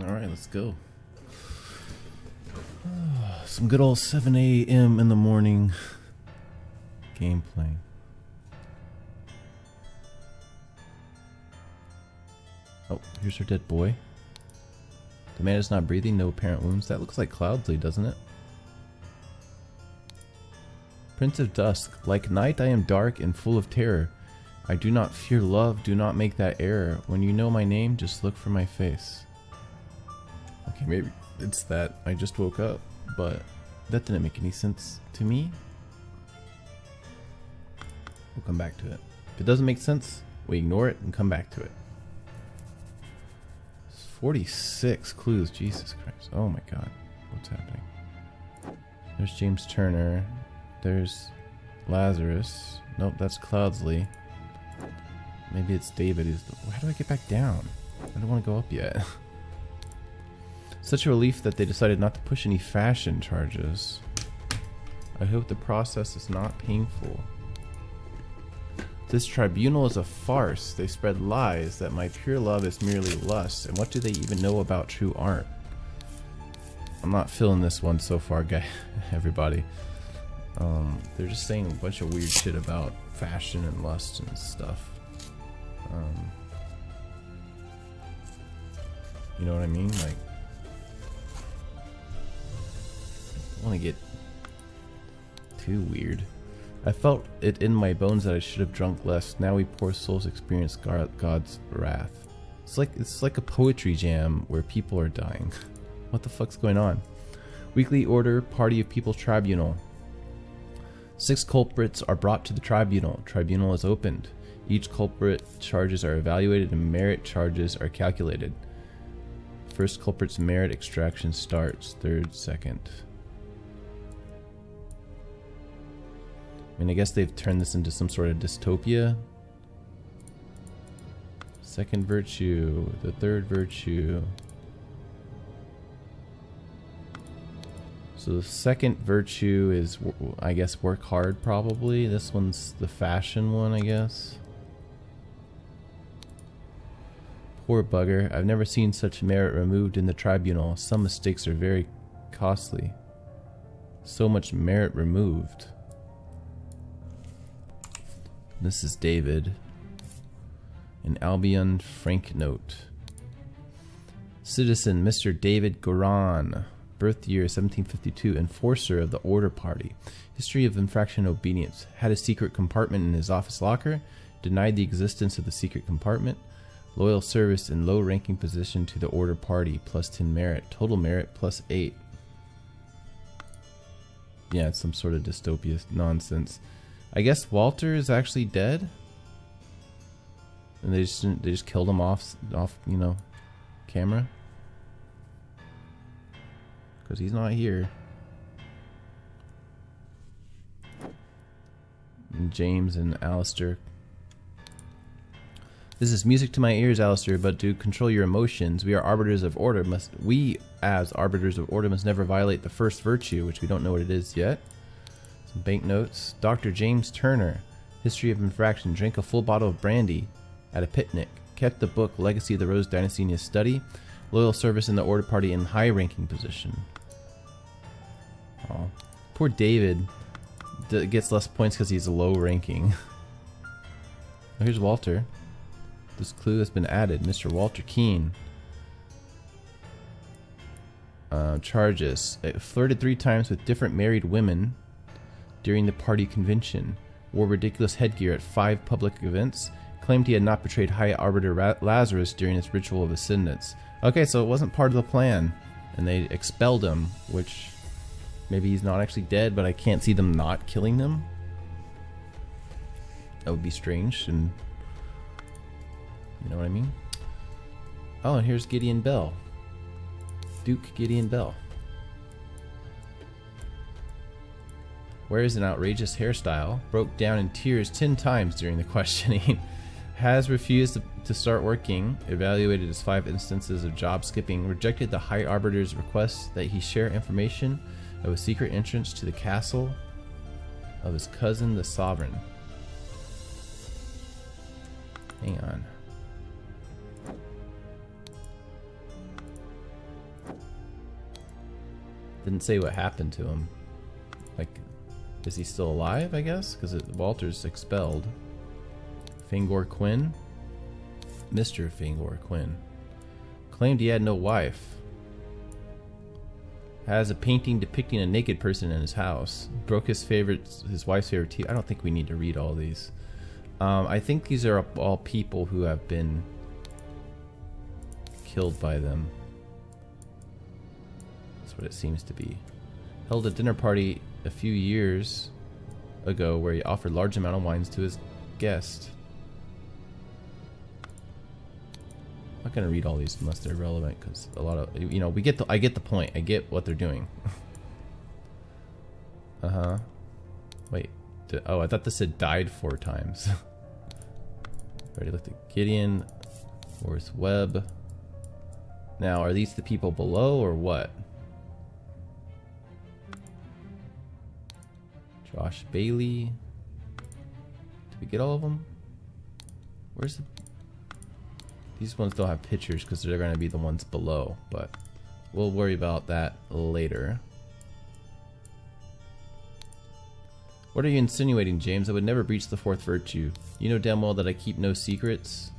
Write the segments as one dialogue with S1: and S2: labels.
S1: Alright, let's go. Some good old 7 a.m. in the morning gameplay. Oh, here's our dead boy. The man is not breathing, no apparent wounds. That looks like Cloudsley, doesn't it? Prince of Dusk, like night I am dark and full of terror. I do not fear love, do not make that error. When you know my name, just look for my face. Okay, maybe it's that I just woke up, but that didn't make any sense to me. We'll come back to it. If it doesn't make sense, we ignore it and come back to it. 46 clues, Jesus Christ. Oh my god, what's happening? There's James Turner. There's Lazarus. Nope, that's Cloudsley. Maybe it's David who's the... How do I get back down? I don't want to go up yet. Such a relief that they decided not to push any fashion charges. I hope the process is not painful. This tribunal is a farce. They spread lies that my pure love is merely lust. And what do they even know about true art? I'm not feeling this one so far, guy. Everybody. They're just saying a bunch of weird shit about fashion and lust and stuff. You know what I mean? Like, I don't want to get too weird. I felt it in my bones that I should have drunk less. Now we poor souls experience God's wrath. It's like a poetry jam where people are dying. What the fuck's going on? Weekly order, Party of People Tribunal. 6 culprits are brought to the tribunal. Tribunal is opened. Each culprit charges are evaluated and merit charges are calculated. First culprit's merit extraction starts. Third, second. I mean, I guess they've turned this into some sort of dystopia. Second virtue, the third virtue. So the second virtue is, I guess, work hard probably. This one's the fashion one, I guess. Poor bugger. I've never seen such merit removed in the tribunal. Some mistakes are very costly. So much merit removed. This is David. An Albion Frank note. Citizen Mr. David Goran. Birth year 1752. Enforcer of the Order Party. History of infraction and obedience. Had a secret compartment in his office locker. Denied the existence of the secret compartment. Loyal service in low ranking position to the Order Party. Plus 10 merit. Total merit plus 8. Yeah, it's some sort of dystopia nonsense. I guess Walter is actually dead, and they just killed him off you know, camera, because he's not here. And James and Alistair. This is music to my ears, Alistair, but to control your emotions, we are arbiters of order. As arbiters of order, must never violate the first virtue, which we don't know what it is yet. Some banknotes. Dr. James Turner. History of infraction. Drank a full bottle of brandy at a picnic. Kept the book Legacy of the Rose Dynasty in his study. Loyal service in the Order Party in high ranking position. Oh, poor David gets less points because he's low ranking. Oh, here's Walter. This clue has been added. Mr. Walter Keane. Charges. Flirted 3 times with different married women during the party convention. Wore ridiculous headgear at 5 public events. Claimed he had not betrayed High Arbiter Lazarus during his ritual of ascendance. Okay, so it wasn't part of the plan. And they expelled him, which maybe he's not actually dead, but I can't see them not killing him. That would be strange, and you know what I mean? Oh, and here's Gideon Bell. Duke Gideon Bell. Wears an outrageous hairstyle. Broke down in tears 10 times during the questioning. Has refused to start working. Evaluated as 5 instances of job skipping. Rejected the High Arbiter's request that he share information of a secret entrance to the castle of his cousin, the Sovereign. Hang on. Didn't say what happened to him. Like, is he still alive, I guess? Because Walter's expelled. Fangor Quinn? Mr. Fangor Quinn. Claimed he had no wife. Has a painting depicting a naked person in his house. Broke his wife's favorite tea. I don't think we need to read all these. I think these are all people who have been killed by them. That's what it seems to be. Held a dinner party a few years ago where he offered large amount of wines to his guest. I'm not gonna read all these unless they're relevant, because a lot of, you know, I get the point. I get what they're doing. Wait. Oh, I thought this had died 4 times. Already looked at Gideon. Forrest Webb. Now, are these the people below or what? Josh Bailey. Did we get all of them? Where's the... These ones don't have pictures because they're going to be the ones below, but we'll worry about that later. What are you insinuating, James? I would never breach the 4th virtue. You know damn well that I keep no secrets.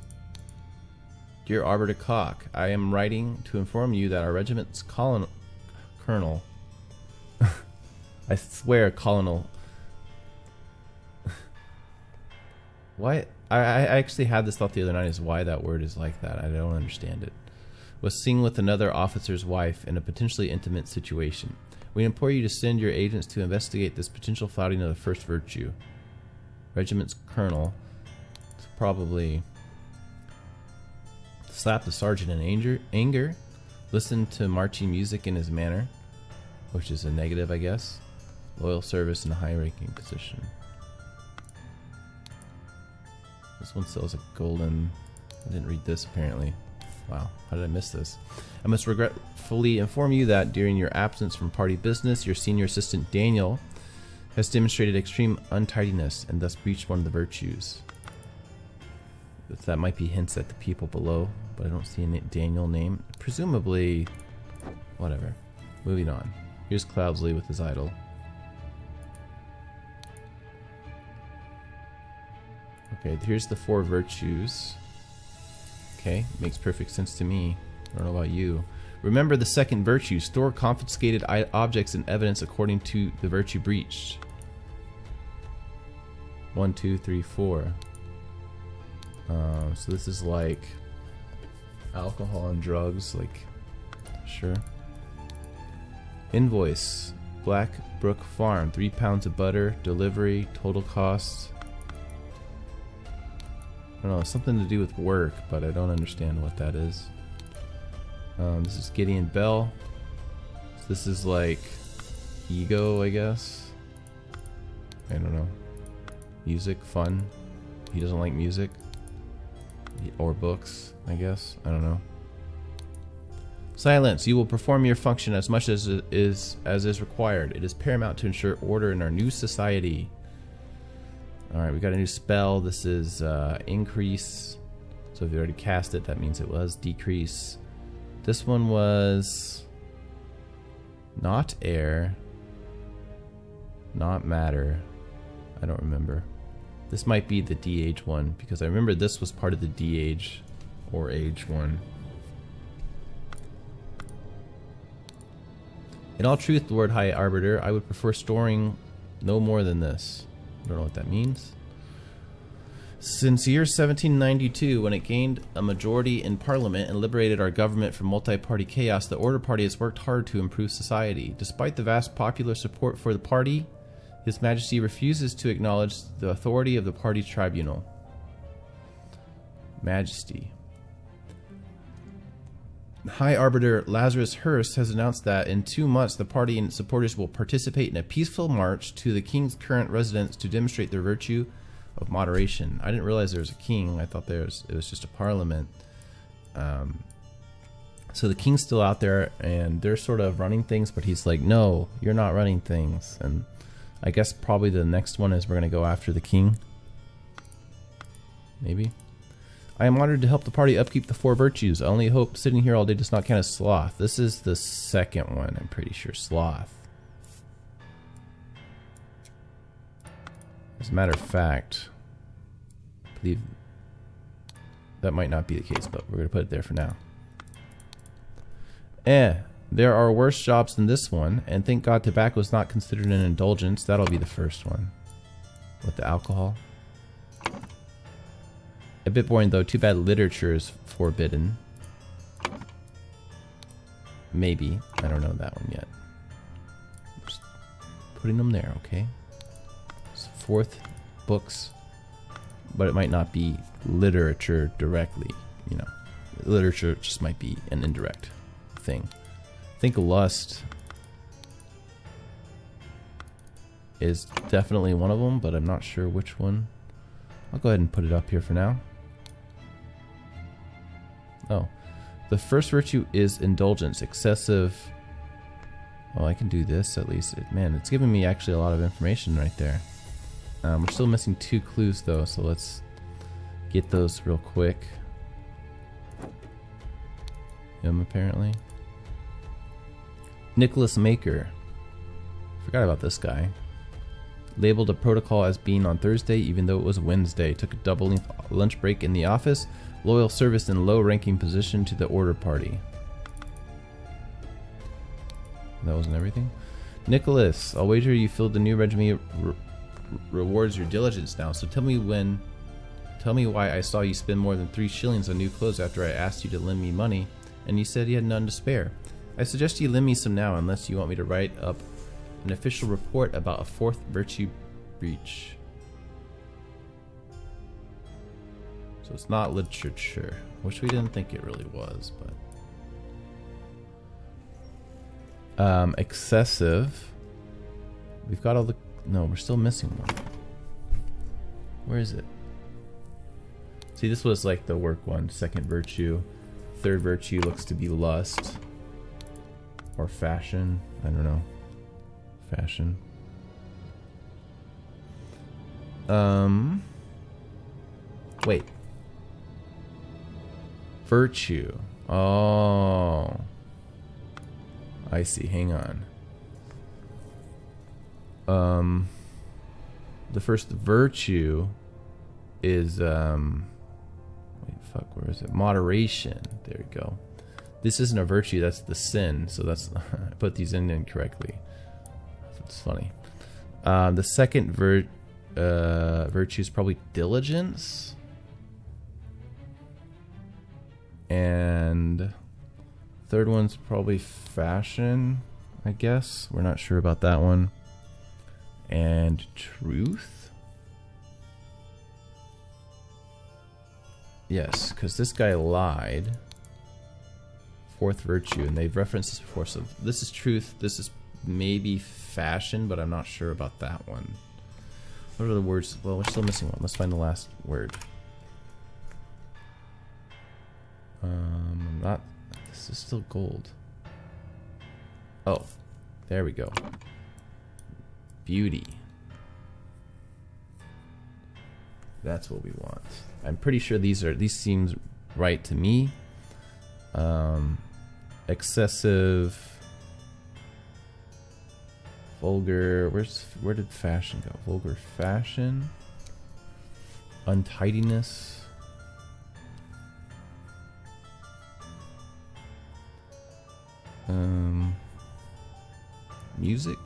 S1: Dear Arbiter Cock, I am writing to inform you that our regiment's colonel... I swear, colonel... Why? I actually had this thought the other night, is why that word is like that. I don't understand it. Was seen with another officer's wife in a potentially intimate situation. We implore you to send your agents to investigate this potential flouting of the 1st virtue. Regiment's colonel. It's probably slapped the sergeant in anger. Listened to marching music in his manner, which is a negative, I guess. Loyal service in a high-ranking position. This one still has a golden... I didn't read this, apparently. Wow, how did I miss this? I must regretfully inform you that during your absence from party business, your senior assistant, Daniel, has demonstrated extreme untidiness and thus breached one of the virtues. That might be hints at the people below, but I don't see a Daniel name. Presumably... whatever. Moving on. Here's Cloudsley with his idol. Okay, here's the 4 virtues. Okay, makes perfect sense to me. I don't know about you. Remember the 2nd virtue. Store confiscated objects and evidence according to the virtue breached. 1, 2, 3, 4. So this is like alcohol and drugs, like, sure. Invoice. Black Brook Farm. 3 pounds of butter. Delivery. Total cost. I don't know, something to do with work, but I don't understand what that is. This is Gideon Bell. So this is like ego, I guess. I don't know. Music, fun. He doesn't like music. Or books, I guess. I don't know. Silence. You will perform your function as much as is required. It is paramount to ensure order in our new society. Alright, we got a new spell. This is increase. So if you already cast it, that means it was decrease. This one was not air, not matter. I don't remember. This might be the DH one, because I remember this was part of the DH or age one. In all truth, Lord High Arbiter, I would prefer storing no more than this. I don't know what that means. Since year 1792, when it gained a majority in Parliament and liberated our government from multi-party chaos, the Order Party has worked hard to improve society. Despite the vast popular support for the party, His Majesty refuses to acknowledge the authority of the party tribunal. Majesty. High Arbiter Lazarus Hurst has announced that in 2 months the party and its supporters will participate in a peaceful march to the king's current residence to demonstrate their virtue of moderation. I didn't realize there was a king. I thought it was just a parliament. So the king's still out there and they're sort of running things, but he's like, no, you're not running things. And I guess probably the next one is we're going to go after the king. Maybe. I am honored to help the party upkeep the 4 virtues. I only hope sitting here all day does not count as sloth. This is the second one, I'm pretty sure. Sloth. As a matter of fact, I believe that might not be the case, but we're going to put it there for now. There are worse jobs than this one, and thank God tobacco is not considered an indulgence. That'll be the first one. With the alcohol. A bit boring though, too bad literature is forbidden. Maybe. I don't know that one yet. Just putting them there, okay? So 4th, books. But it might not be literature directly, you know. Literature just might be an indirect thing. I think lust is definitely one of them, but I'm not sure which one. I'll go ahead and put it up here for now. Oh, the first virtue is indulgence, excessive. Oh, I can do this at least. Man, it's giving me actually a lot of information right there. We're still missing 2 clues though, so let's get those real quick. Him apparently. Nicholas Maker. Forgot about this guy. Labeled a protocol as being on Thursday even though it was Wednesday. Took a double lunch break in the office. Loyal service in low ranking position to the order party. That wasn't everything. Nicholas, I'll wager you filled the new regimen rewards your diligence now. So tell me why I saw you spend more than 3 shillings on new clothes after I asked you to lend me money and you said you had none to spare. I suggest you lend me some now unless you want me to write up an official report about a 4th virtue breach. So it's not literature, which we didn't think it really was, but excessive. We've got all the... No, we're still missing one. Where is it? See, this was like the work one. 2nd virtue. 3rd virtue looks to be lust. Or fashion. I don't know. Fashion. Wait. Virtue. Oh. I see. Hang on. The first virtue is wait, fuck, where is it? Moderation. There we go. This isn't a virtue, that's the sin. So that's I put these in incorrectly. It's funny. The 2nd virtue is probably diligence. And 3rd one's probably fashion, I guess. We're not sure about that one. And truth? Yes, because this guy lied. 4th virtue, and they've referenced this before. So this is truth. This is maybe fashion, but I'm not sure about that one. What are the words? Well, we're still missing one. Let's find the last word. Not. This is still gold. Oh, there we go. Beauty. That's what we want. I'm pretty sure these seems right to me. Excessive, vulgar. Where did fashion go? Vulgar fashion. Untidiness. Music.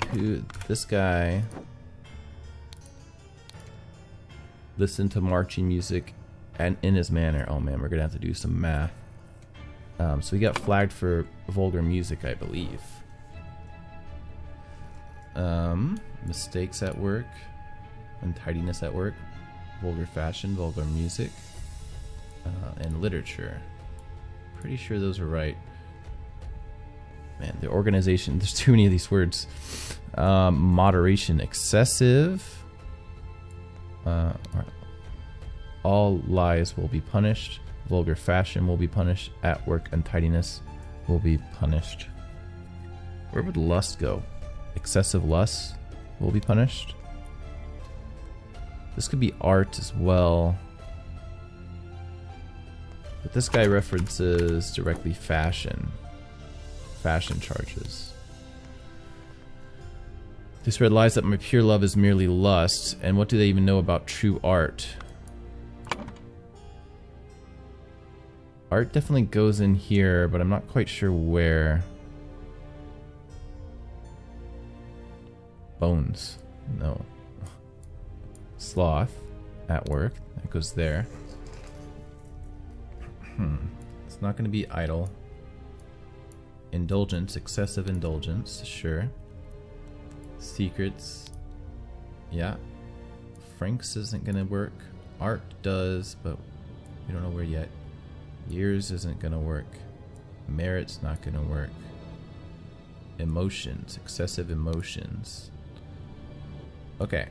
S1: Who this guy listened to marching music and in his manner. Oh man, we're gonna have to do some math. So we got flagged for vulgar music, I believe. Mistakes at work, untidiness at work, vulgar fashion, vulgar music, and literature. Pretty sure those are right. Man, the organization, there's too many of these words. Moderation, excessive. All lies will be punished. Vulgar fashion will be punished. At work, untidiness will be punished. Where would lust go? Excessive lust will be punished. This could be art as well. But this guy references directly fashion. Fashion charges. This red lies that my pure love is merely lust. And what do they even know about true art? Art definitely goes in here, but I'm not quite sure where. Bones. No. Sloth. At work. That goes there. It's not going to be idle. Indulgence. Excessive indulgence. Sure. Secrets. Yeah. Franks isn't going to work. Art does, but we don't know where yet. Years isn't going to work. Merit's not going to work. Emotions. Excessive emotions. Okay.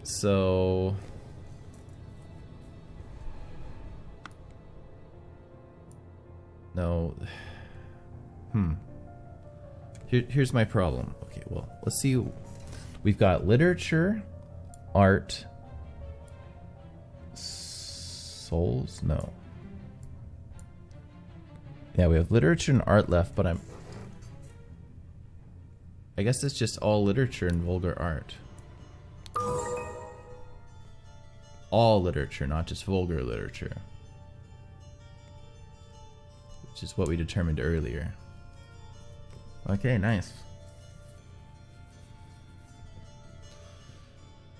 S1: So... No. Here's my problem. Okay, well, let's see. We've got literature, art, souls? No. Yeah, we have literature and art left, but I guess it's just all literature and vulgar art. All literature, not just vulgar literature. Which is what we determined earlier. Okay, nice.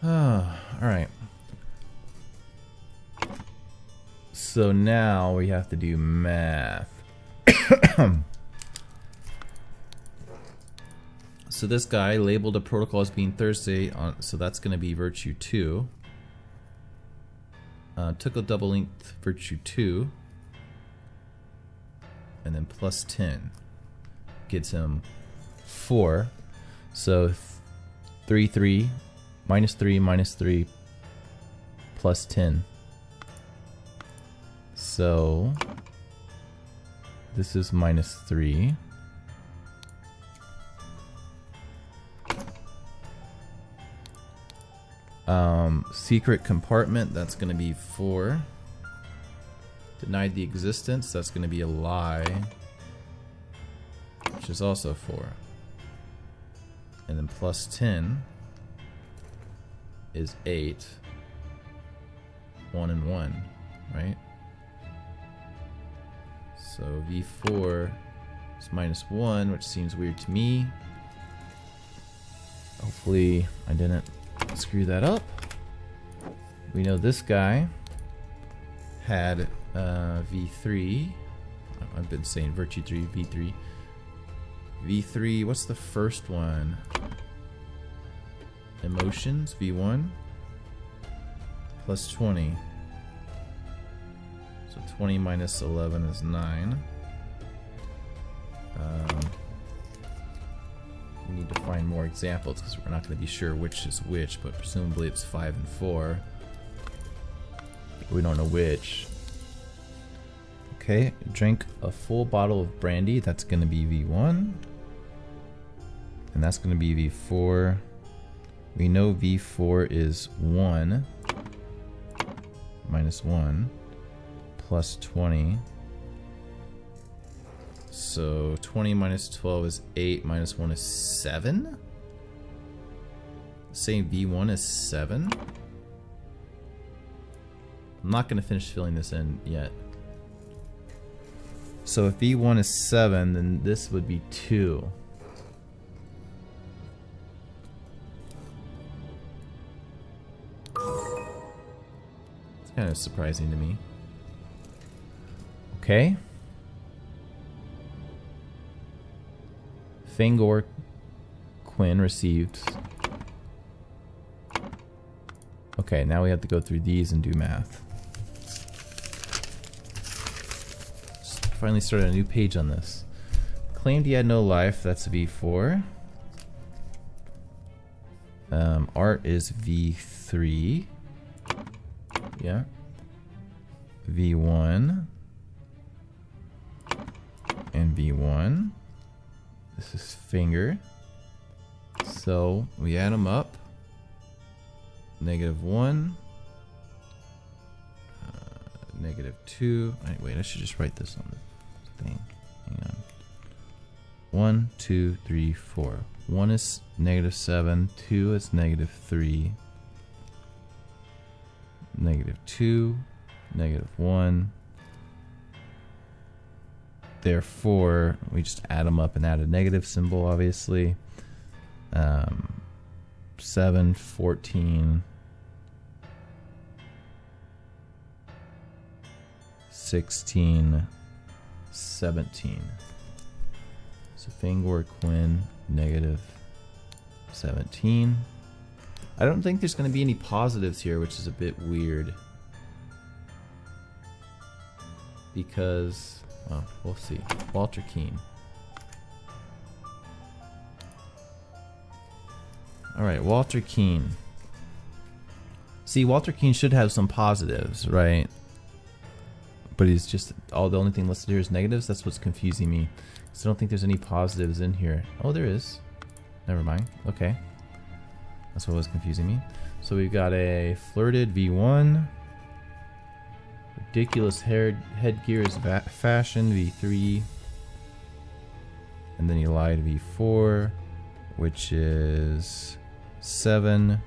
S1: Alright. So now we have to do math. So this guy labeled a protocol as being Thursday, so that's going to be virtue 2. Took a double length virtue 2. And then plus 10 gets him 4. So 3, 3, minus 3, minus 3, plus 10. So this is minus 3. Secret compartment, that's going to be 4. Denied the existence, that's going to be a lie, which is also 4. And then plus 10 is 8. 1 and 1, right? So V4 is minus 1, which seems weird to me. Hopefully I didn't screw that up. We know this guy had V3. I've been saying virtue 3, V3. V3, what's the first one? Emotions, V1. Plus 20. So 20 minus 11 is 9. We need to find more examples because we're not going to be sure which is which, but presumably it's 5 and 4. We don't know which. Okay, drank a full bottle of brandy. That's going to be V1. And that's going to be V4. We know V4 is 1 minus 1 plus 20. So 20 minus 12 is 8, minus 1 is 7? Saying V1 is 7? I'm not going to finish filling this in yet. So if V1 is 7, then this would be 2. It's kind of surprising to me. Okay. Fangor Quinn received. Okay, now we have to go through these and do math. Finally started a new page on this. Claimed he had no life, that's V4. Art is V3. Yeah. V1. And V1. This is finger. So we add them up. -1, -2. Wait, I should just write this on the thing. Hang on. 1, 2, 3, 4. 1 is -7. 2 is -3. -2. -1. Therefore, we just add them up and add a negative symbol, obviously. 7, 14, 16, 17. So Fangor Quinn, -17. I don't think there's going to be any positives here, which is a bit weird. Because, well, we'll see. Walter Keane. Alright, Walter Keane. See, Walter Keane should have some positives, right? But he's just, the only thing listed here is negatives. That's what's confusing me. So I don't think there's any positives in here. Oh, there is. Never mind. Okay. That's what was confusing me. So we've got a flirted V1. Ridiculous headgear is fashion V3. And then he lied V4, which is 7,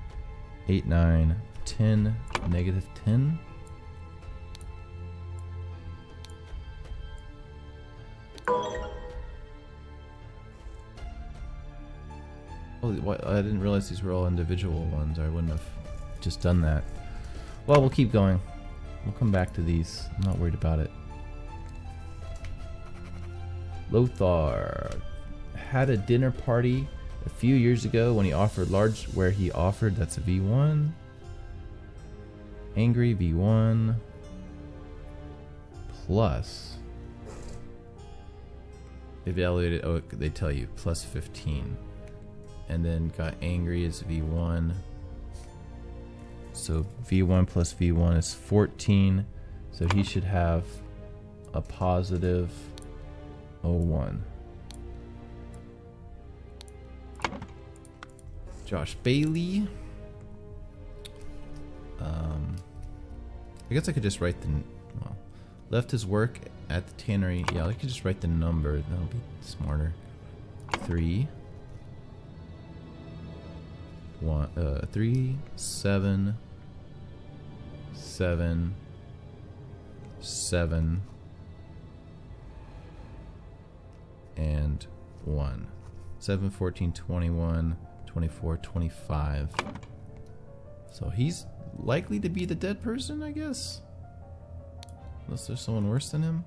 S1: 8, 9, 10, -10. Oh, I didn't realize these were all individual ones, or I wouldn't have just done that. Well, we'll keep going. We'll come back to these. I'm not worried about it. Lothar had a dinner party a few years ago when he offered that's a V1. Angry V1 plus evaluated. Oh, they tell you plus 15. And then got angry as V1. So V1 plus V1 is 14. So he should have a positive 01. Josh Bailey. I guess I could just write left his work at the tannery. Yeah, I could just write the number. That'll be smarter. 3. 3, 7, 7, 7, and 1. 7, 14, 21, 24, 25. So he's likely to be the dead person, I guess. Unless there's someone worse than him.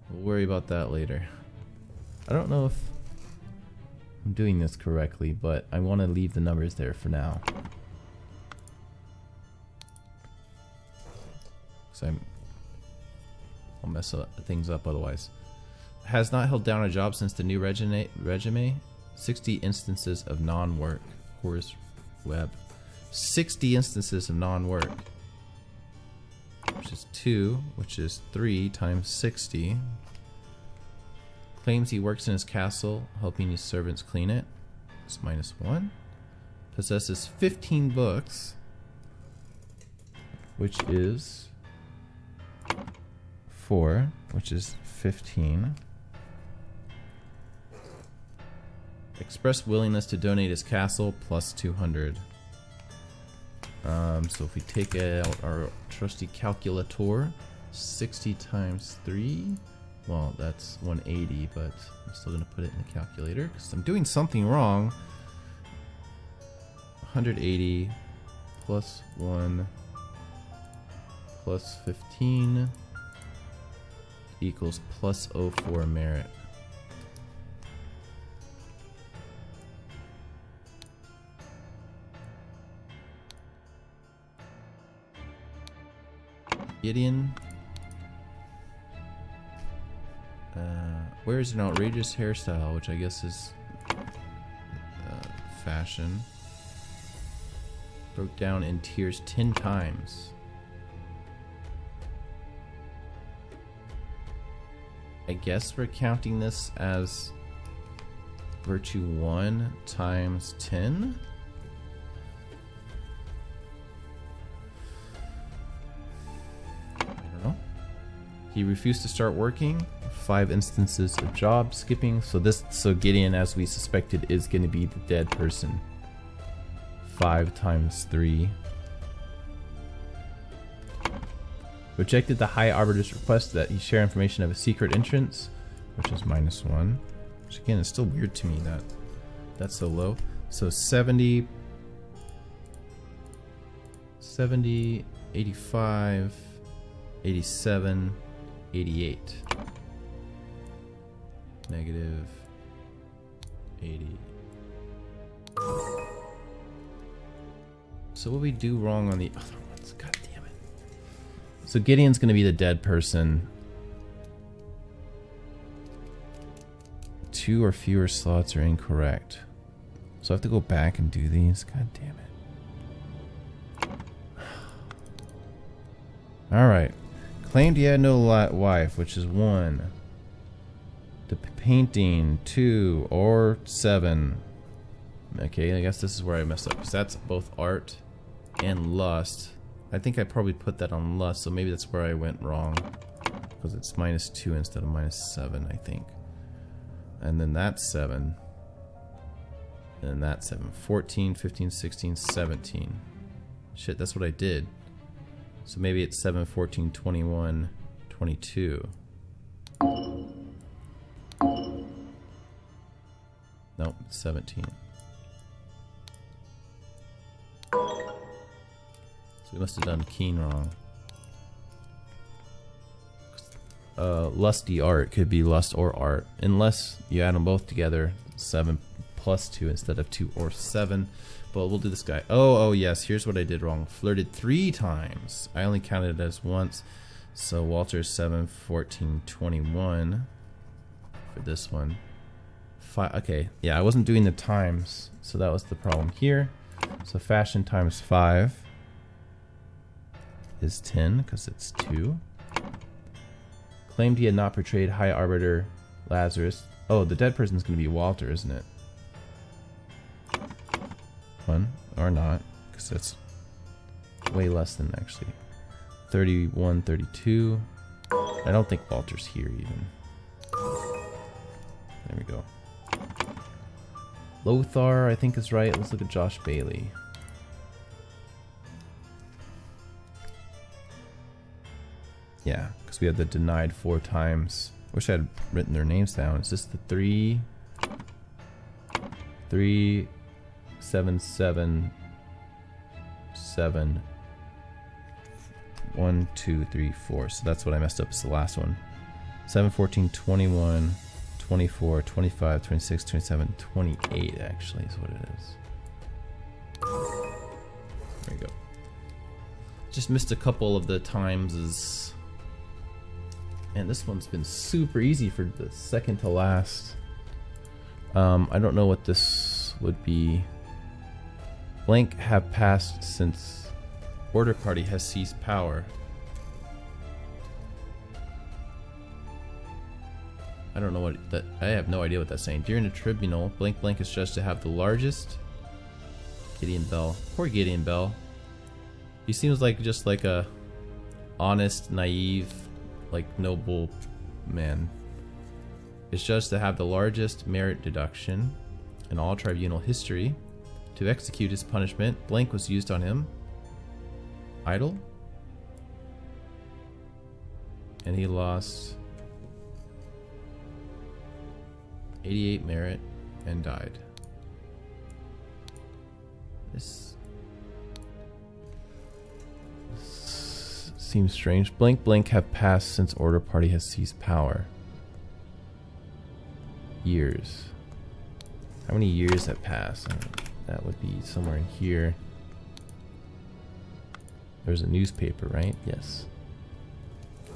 S1: We'll worry about that later. I don't know if I'm doing this correctly, but I want to leave the numbers there for now. Because I'll mess things up otherwise. Has not held down a job since the new regime. 60 instances of non-work. Horace Webb. 60 instances of non-work. Which is 2, which is 3 times 60. Claims he works in his castle, helping his servants clean it. It's -1. Possesses 15 books, which is 4, which is 15. Expressed willingness to donate his castle, plus 200. So if we take out our trusty calculator, 60 times 3. Well, that's 180, but I'm still going to put it in the calculator because I'm doing something wrong. 180 plus 1 plus 15 equals plus 04 merit. Gideon. Wears an outrageous hairstyle, which I guess is fashion. Broke down in tears 10 times. I guess we're counting this as virtue 1 times 10. He refused to start working. 5 instances of job skipping. So Gideon, as we suspected, is going to be the dead person. 5 times 3. Rejected the High Arbiter's request that he share information of a secret entrance, which is -1. Which again is still weird to me that that's so low. So 70, 85, 87, 88. Negative 80. So what we do wrong on the other ones? God damn it. So Gideon's going to be the dead person. 2 or fewer slots are incorrect. So I have to go back and do these. God damn it. Alright. Claimed he had no wife, which is 1. The painting, 2 or 7. Okay, I guess this is where I messed up, because that's both art and lust. I think I probably put that on lust, so maybe that's where I went wrong. Because it's -2 instead of -7, I think. And then that's 7. And then that's 7. 14, 15, 16, 17. Shit, that's what I did. So maybe it's 7, 14, 21, 22. Nope, it's 17. So we must have done Keen wrong. Lusty art could be lust or art, unless you add them both together. 7 plus 2 instead of 2 or 7. But we'll do this guy. Oh yes, here's what I did wrong. Flirted 3 times. I only counted it as once. So Walter 7, 14, 21 for this one. 5. Okay, yeah, I wasn't doing the times, so that was the problem here. So fashion times 5 is 10 because it's 2. Claimed he had not portrayed High Arbiter Lazarus. Oh, the dead person's going to be Walter, isn't it? 1 or not, because that's way less than actually. 31, 32. I don't think Walter's here even. There we go. Lothar, I think is right. Let's look at Josh Bailey. Yeah, because we had the denied 4 times. Wish I had written their names down. Is this the 3, 7, 7, 7, 1, 2, 3, 4. So that's what I messed up. It's the last one. 7, 14, 21, 24, 25, 26, 27, 28 actually is what it is. There we go. Just missed a couple of the times. And this one's been super easy for the second to last. I don't know what this would be. Blank have passed since Order Party has seized power. I don't know what that. I have no idea what that's saying. During the tribunal, blank blank is judged to have the largest. Gideon Bell. Poor Gideon Bell. He seems like just like a honest, naive, like noble man. Is judged to have the largest merit deduction in all tribunal history. To execute his punishment, blank was used on him. Idle. And he lost 88 merit and died. This seems strange. Blank blank have passed since Order Party has seized power. Years. How many years have passed? That would be somewhere in here. There's a newspaper, right? Yes.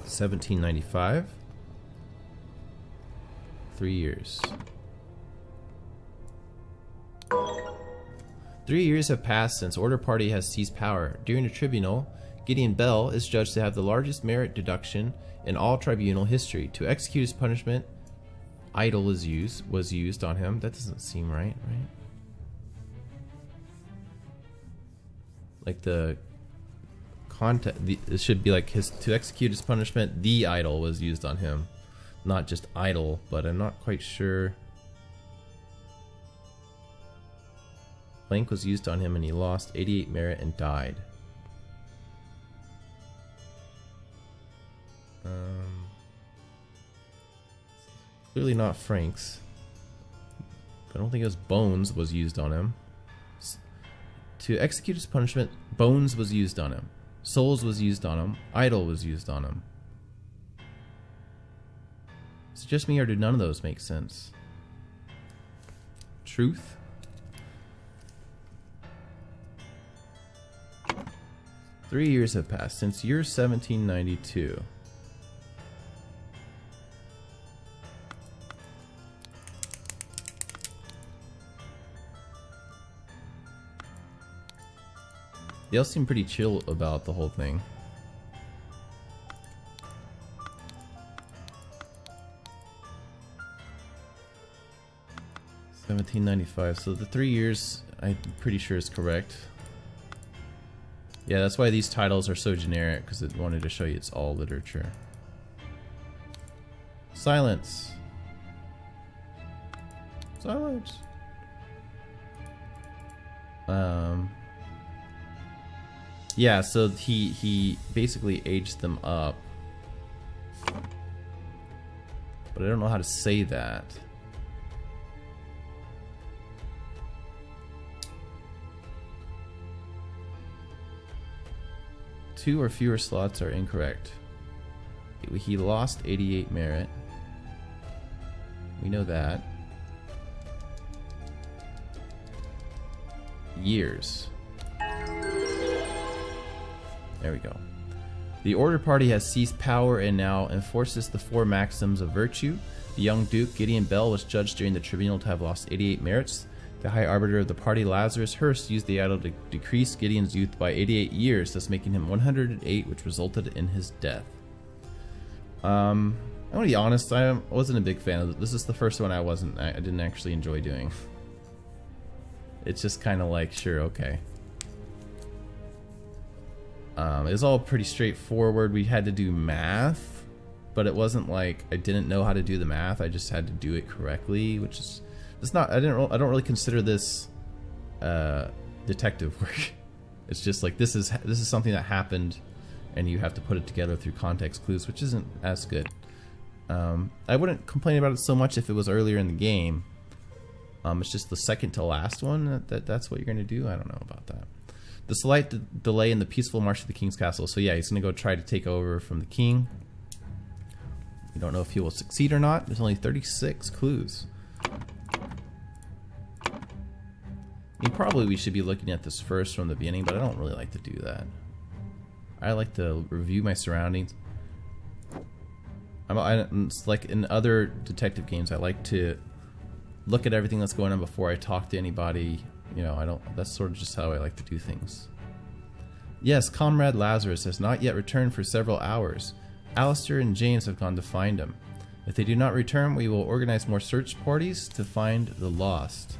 S1: 1795. 3 years. 3 years have passed since Order Party has seized power. During the tribunal, Gideon Bell is judged to have the largest merit deduction in all tribunal history. To execute his punishment, idle was used on him. That doesn't seem right? Like the context. It should be like to execute his punishment, the idol was used on him, not just idol. But I'm not quite sure. Plank was used on him, and he lost 88 merit and died. Clearly not Frank's. I don't think it was Bones was used on him. To execute his punishment, Bones was used on him. Souls was used on him. Idol was used on him. Is it just me, or do none of those make sense? Truth? Three years have passed since year 1792. They all seem pretty chill about the whole thing. $17.95. So the 3 years, I'm pretty sure is correct. Yeah, that's why these titles are so generic, because it wanted to show you it's all literature. Silence. Silence. Yeah, so he basically aged them up. But I don't know how to say that. Two or fewer slots are incorrect. He lost 88 merit. We know that. Years. There we go. The Order Party has seized power and now enforces the 4 maxims of virtue. The young Duke, Gideon Bell, was judged during the tribunal to have lost 88 merits. The High Arbiter of the party, Lazarus Hurst, used the idol to decrease Gideon's youth by 88 years, thus making him 108, which resulted in his death. I'm gonna be honest, I wasn't a big fan of it. This is the first one I didn't actually enjoy doing. It's just kind of like, sure, okay. It was all pretty straightforward. We had to do math, but it wasn't like I didn't know how to do the math. I just had to do it correctly, which is it's not. I don't really consider this detective work. It's just like this is something that happened, and you have to put it together through context clues, which isn't as good. I wouldn't complain about it so much if it was earlier in the game. It's just the second to last one that's what you're gonna do. I don't know about that. The slight delay in the peaceful march to the king's castle. So yeah, he's gonna go try to take over from the king. We don't know if he will succeed or not. There's only 36 clues. Probably we should be looking at this first from the beginning, but I don't really like to do that. I like to review my surroundings. It's like in other detective games, I like to look at everything that's going on before I talk to anybody. You know, that's sort of just how I like to do things. Yes, Comrade Lazarus has not yet returned for several hours. Alistair and James have gone to find him. If they do not return, we will organize more search parties to find the lost.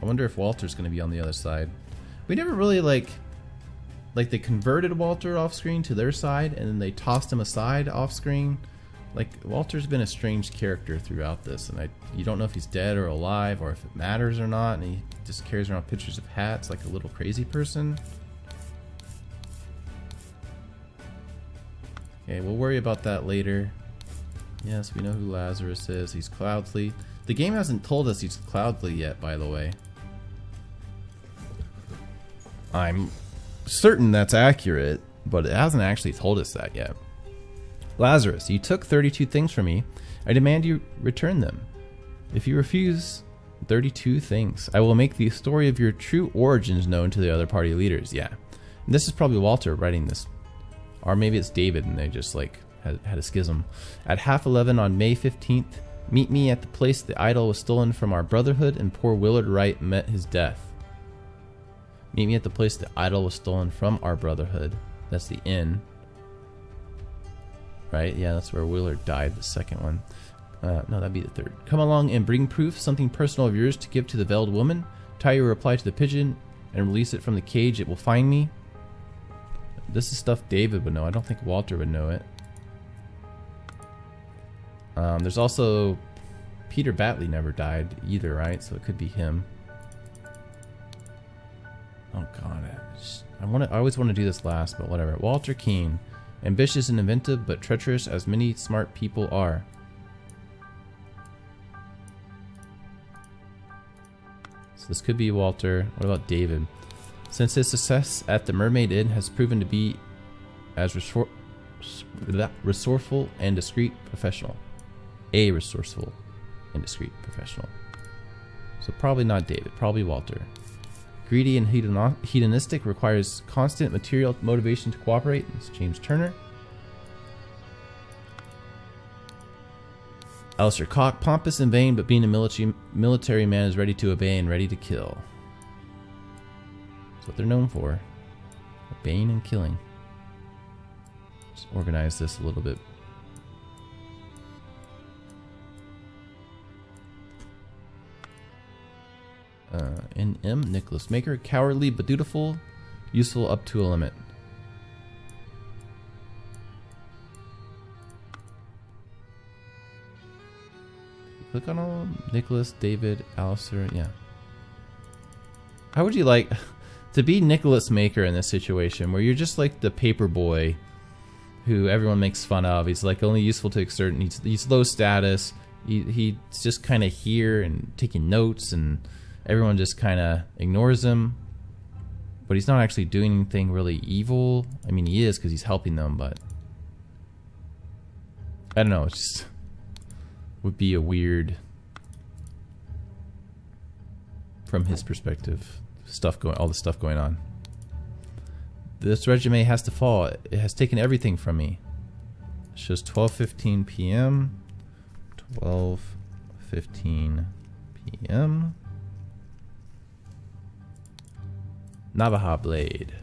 S1: I wonder if Walter's going to be on the other side. We never really like they converted Walter off screen to their side, and then they tossed him aside off screen. Like, Walter's been a strange character throughout this, and you don't know if he's dead or alive, or if it matters or not, and he just carries around pictures of hats like a little crazy person. Okay, we'll worry about that later. Yes, we know who Lazarus is. He's Cloudsley. The game hasn't told us he's Cloudsley yet, by the way. I'm certain that's accurate, but it hasn't actually told us that yet. Lazarus, you took 32 things from me. I demand you return them. If you refuse 32 things, I will make the story of your true origins known to the other party leaders. Yeah. And this is probably Walter writing this. Or maybe it's David and they just like had a schism. At 11:30 on May 15th, meet me at the place the idol was stolen from our brotherhood and poor Willard Wright met his death. Meet me at the place the idol was stolen from our brotherhood. That's the inn. Right? Yeah, that's where Willard died, the second one. No, that'd be the third. Come along and bring proof, something personal of yours to give to the veiled woman. Tie your reply to the pigeon and release it from the cage. It will find me. This is stuff David would know. I don't think Walter would know it. There's also Peter Batley never died either, right? So it could be him. Oh god, I always want to do this last, but whatever. Walter Keane, ambitious and inventive, but treacherous as many smart people are. So this could be Walter. What about David? Since his success at the Mermaid Inn has proven to be as resourceful and discreet professional. A resourceful and discreet professional. So probably not David, probably Walter. Greedy and hedonistic, requires constant material motivation to cooperate. It's James Turner. Alistair Cock, pompous and vain, but being a military man is ready to obey and ready to kill. That's what they're known for. Obeying and killing. Just organize this a little bit. NM, Nicholas Maker, cowardly but dutiful, useful up to a limit. Click on all Nicholas, David, Alistair, yeah. How would you like to be Nicholas Maker in this situation where you're just like the paper boy who everyone makes fun of? He's like only useful to exert, and he's low status. He's just kind of here and taking notes, and everyone just kind of ignores him. But he's not actually doing anything really evil. I mean, he is because he's helping them, but I don't know. It just would be a weird, from his perspective, all the stuff going on. This regime has to fall. It has taken everything from me. It shows 12:15 p.m. 12:15 p.m. Navajo Blade.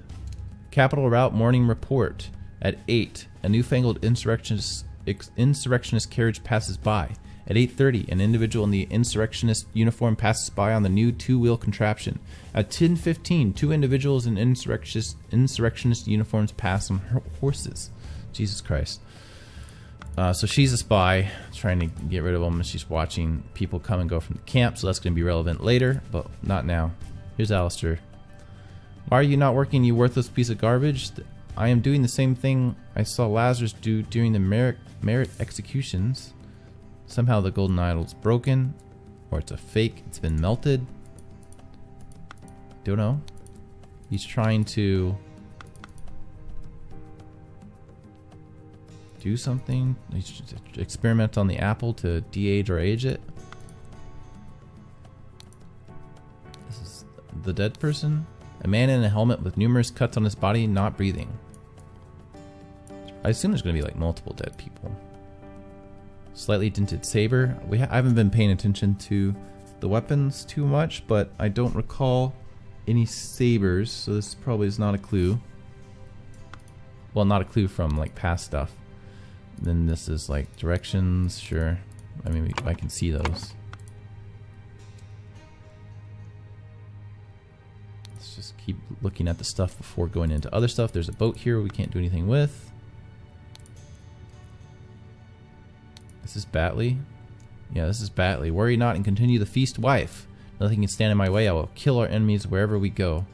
S1: Capital Route Morning Report. At 8, a newfangled insurrectionist carriage passes by. At 8:30, an individual in the insurrectionist uniform passes by on the new two-wheel contraption. At 10:15, two individuals in insurrectionist uniforms pass on horses. Jesus Christ. So she's a spy, trying to get rid of them, and she's watching people come and go from the camp, so that's going to be relevant later, but not now. Here's Alistair. Why are you not working, you worthless piece of garbage? I am doing the same thing I saw Lazarus do during the merit executions. Somehow the golden idol's broken, or it's a fake, it's been melted. Don't know. He's trying to do something. He's experiment on the apple to de-age or age it. This is the dead person. A man in a helmet with numerous cuts on his body, not breathing. I assume there's going to be like multiple dead people. Slightly dented saber. I haven't been paying attention to the weapons too much, but I don't recall any sabers, so this probably is not a clue. Well, not a clue from like past stuff. Then this is like directions, sure. I mean, I can see those. Let's just keep looking at the stuff before going into other stuff. There's a boat here we can't do anything with. This is Batley. Yeah, this is Batley. Worry not and continue the feast, wife. Nothing can stand in my way. I will kill our enemies wherever we go.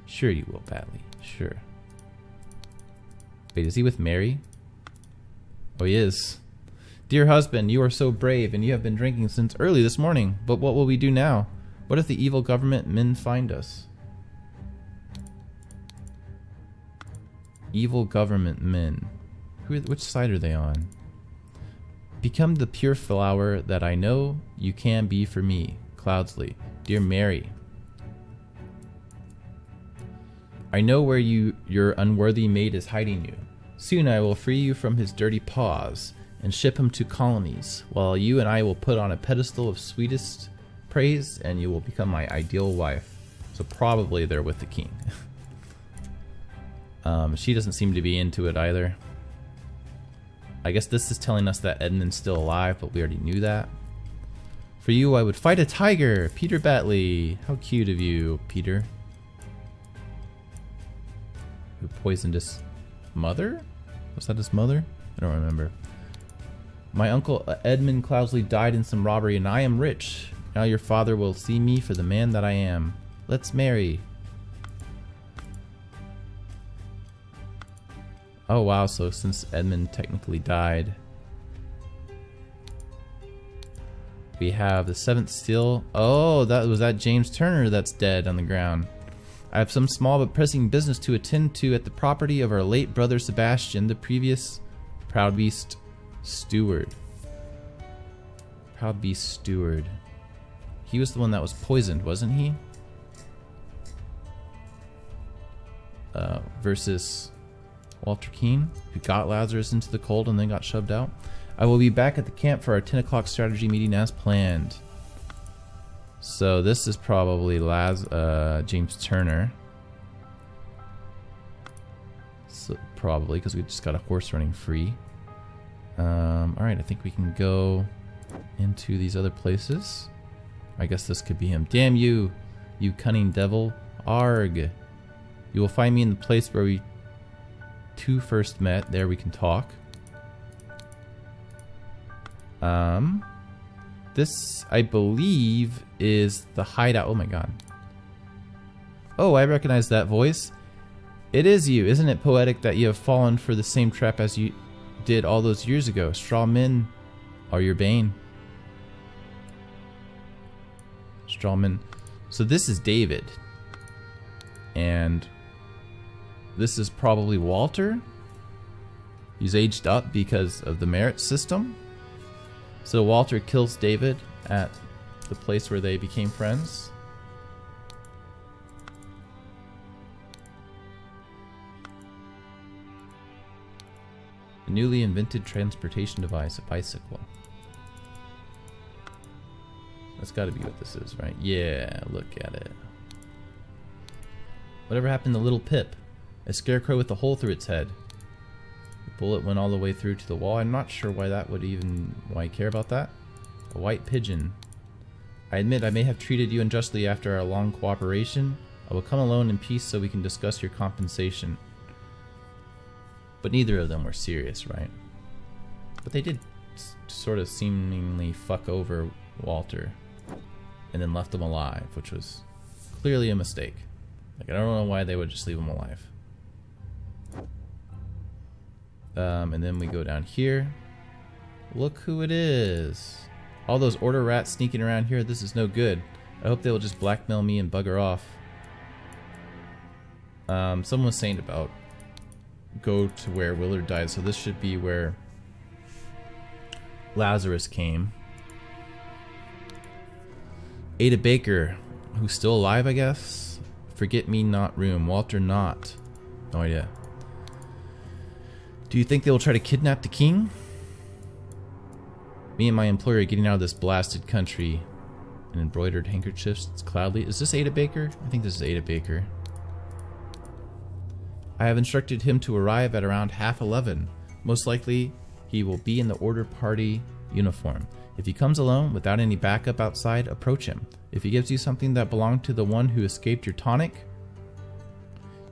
S1: Sure you will, Batley. Sure. Wait, is he with Mary? Oh, he is. Dear husband, you are so brave, and you have been drinking since early this morning. But what will we do now? What if the evil government men find us? Evil government men. Which side are they on? Become the pure flower that I know you can be for me, Cloudsley. Dear Mary. I know where your unworthy mate is hiding you. Soon I will free you from his dirty paws and ship him to colonies, while you and I will put on a pedestal of sweetest praise, and you will become my ideal wife. So probably they're with the king. She doesn't seem to be into it either. I guess this is telling us that Edmund's still alive, but we already knew that. For you, I would fight a tiger. Peter Batley. How cute of you, Peter. who poisoned his mother? Was that his mother? I don't remember. My uncle Edmund Cloudsley died in some robbery, and I am rich. Now your father will see me for the man that I am. Let's marry. Oh wow, so since Edmund technically died, we have the 7th seal. Oh, that James Turner that's dead on the ground. I have some small but pressing business to attend to at the property of our late brother Sebastian, the previous Proud Beast steward. Proud Beast steward. He was the one that was poisoned, wasn't he? Versus Walter Keane, who got Lazarus into the cold and then got shoved out. I will be back at the camp for our 10 o'clock strategy meeting as planned. So this is probably James Turner. So probably, because we just got a horse running free. Alright, I think we can go into these other places. I guess this could be him. Damn you, you cunning devil. Arg. You will find me in the place where we two first met. There we can talk. This, I believe, is the hideout. Oh my god. Oh, I recognize that voice. It is you. Isn't it poetic that you have fallen for the same trap as you did all those years ago? Straw men are your bane. Strawman. So this is David. And this is probably Walter. He's aged up because of the merit system. So Walter kills David at the place where they became friends. A newly invented transportation device, a bicycle. That's gotta be what this is, right? Yeah, look at it. Whatever happened to Little Pip? A scarecrow with a hole through its head. The bullet went all the way through to the wall. I'm not sure why that would even... why I care about that. A white pigeon. I admit I may have treated you unjustly after our long cooperation. I will come alone in peace so we can discuss your compensation. But neither of them were serious, right? But they did sort of seemingly fuck over Walter. And then left him alive, which was clearly a mistake. Like, I don't know why they would just leave him alive. And then we go down here. Look who it is. All those order rats sneaking around here, this is no good. I hope they will just blackmail me and bugger off. Someone was saying about go to where Willard died, so this should be where Lazarus came. Ada Baker, who's still alive, I guess. Forget me not room. Walter Knott. No idea. Do you think they will try to kidnap the king? Me and my employer are getting out of this blasted country. And embroidered handkerchiefs. It's cloudly. Is this Ada Baker? I think this is Ada Baker. I have instructed him to arrive at around 11:30. Most likely, he will be in the order party uniform. If he comes alone, without any backup outside, approach him. If he gives you something that belonged to the one who escaped your tonic,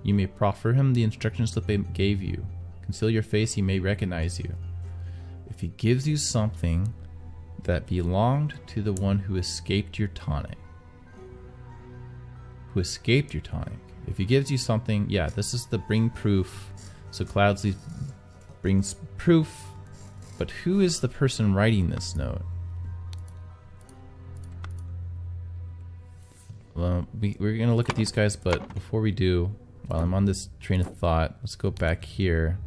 S1: you may proffer him the instruction slip I gave you. Conceal your face, he may recognize you. If he gives you something that belonged to the one who escaped your tonic. Who escaped your tonic. If he gives you something, yeah, this is the bring proof. So Cloudsley brings proof. But who is the person writing this note? Well, we're going to look at these guys, but before we do, while I'm on this train of thought, let's go back here.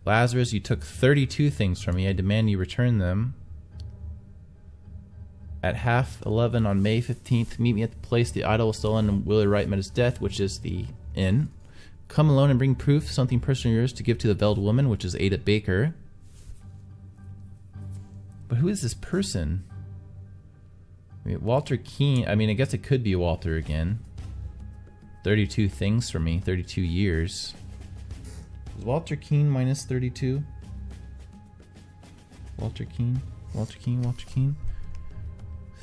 S1: Lazarus, you took 32 things from me. I demand you return them. At 11:30 on May 15th, meet me at the place the idol was stolen and Willard Wright met his death, which is the inn. Come alone and bring proof, something personal yours to give to the veiled woman, which is Ada Baker. But who is this person? I mean, Walter Keane. I mean, I guess it could be Walter again. 32 things for me, 32 years. Is Walter Keane minus 32? Walter Keane? Walter Keane? Walter Keane?